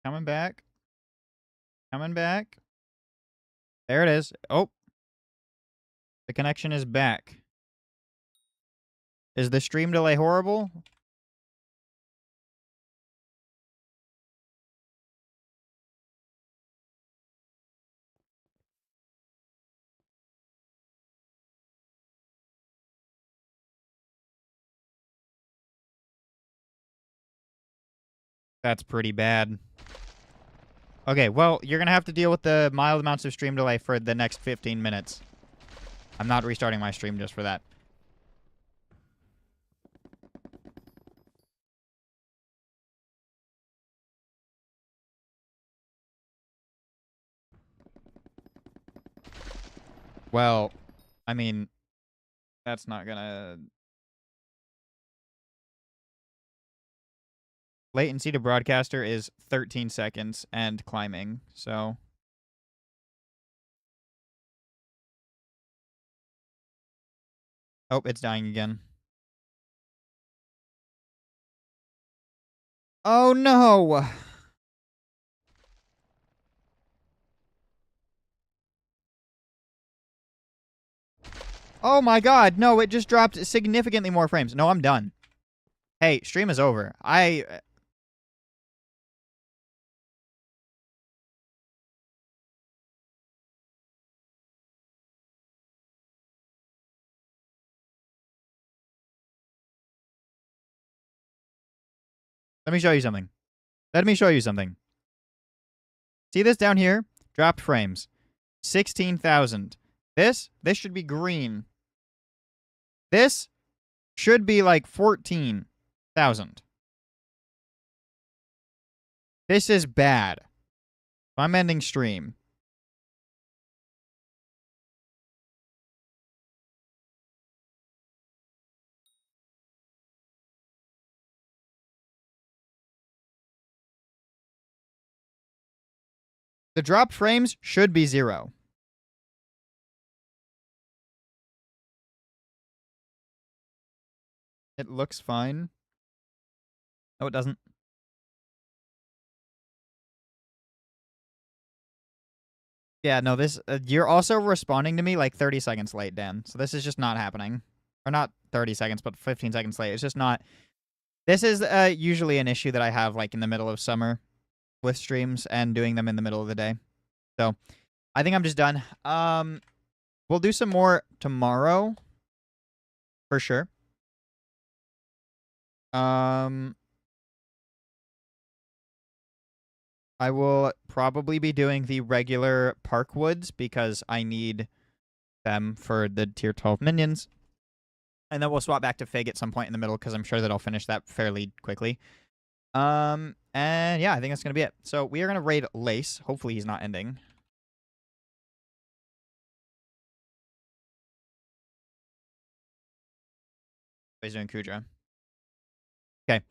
Coming back. Coming back. There it is. Oh. The connection is back. Is the stream delay horrible? That's pretty bad. Okay, well, you're going to have to deal with the mild amounts of stream delay for the next 15 minutes. I'm not restarting my stream just for that. Well, I mean, that's not gonna... Latency to broadcaster is 13 seconds and climbing, so... Oh, it's dying again. Oh, no! Oh my god, no, it just dropped significantly more frames. No, I'm done. Hey, stream is over. Let me show you something. Let me show you something. See this down here? Dropped frames. 16,000. This should be green. This should be like 14,000. This is bad. I'm ending stream. The dropped frames should be 0. It looks fine. No, it doesn't. Yeah, no, this... you're also responding to me like 30 seconds late, Dan. So this is just not happening. Or not 30 seconds, but 15 seconds late. It's just not... This is usually an issue that I have like in the middle of summer with streams and doing them in the middle of the day. So, I think I'm just done. We'll do some more tomorrow. For sure. I will probably be doing the regular Park Woods because I need them for the tier 12 minions. And then we'll swap back to Fig at some point in the middle because I'm sure that I'll finish that fairly quickly. And yeah, I think that's going to be it. So we are going to raid Lace. Hopefully he's not ending. He's doing Kudra. Okay.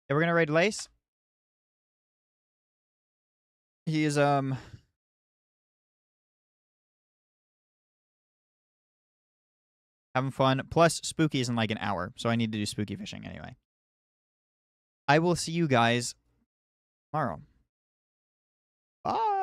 Yeah, we're going to raid Lace. He is, having fun. Plus, Spooky is in like an hour, so I need to do spooky fishing anyway. I will see you guys tomorrow. Bye.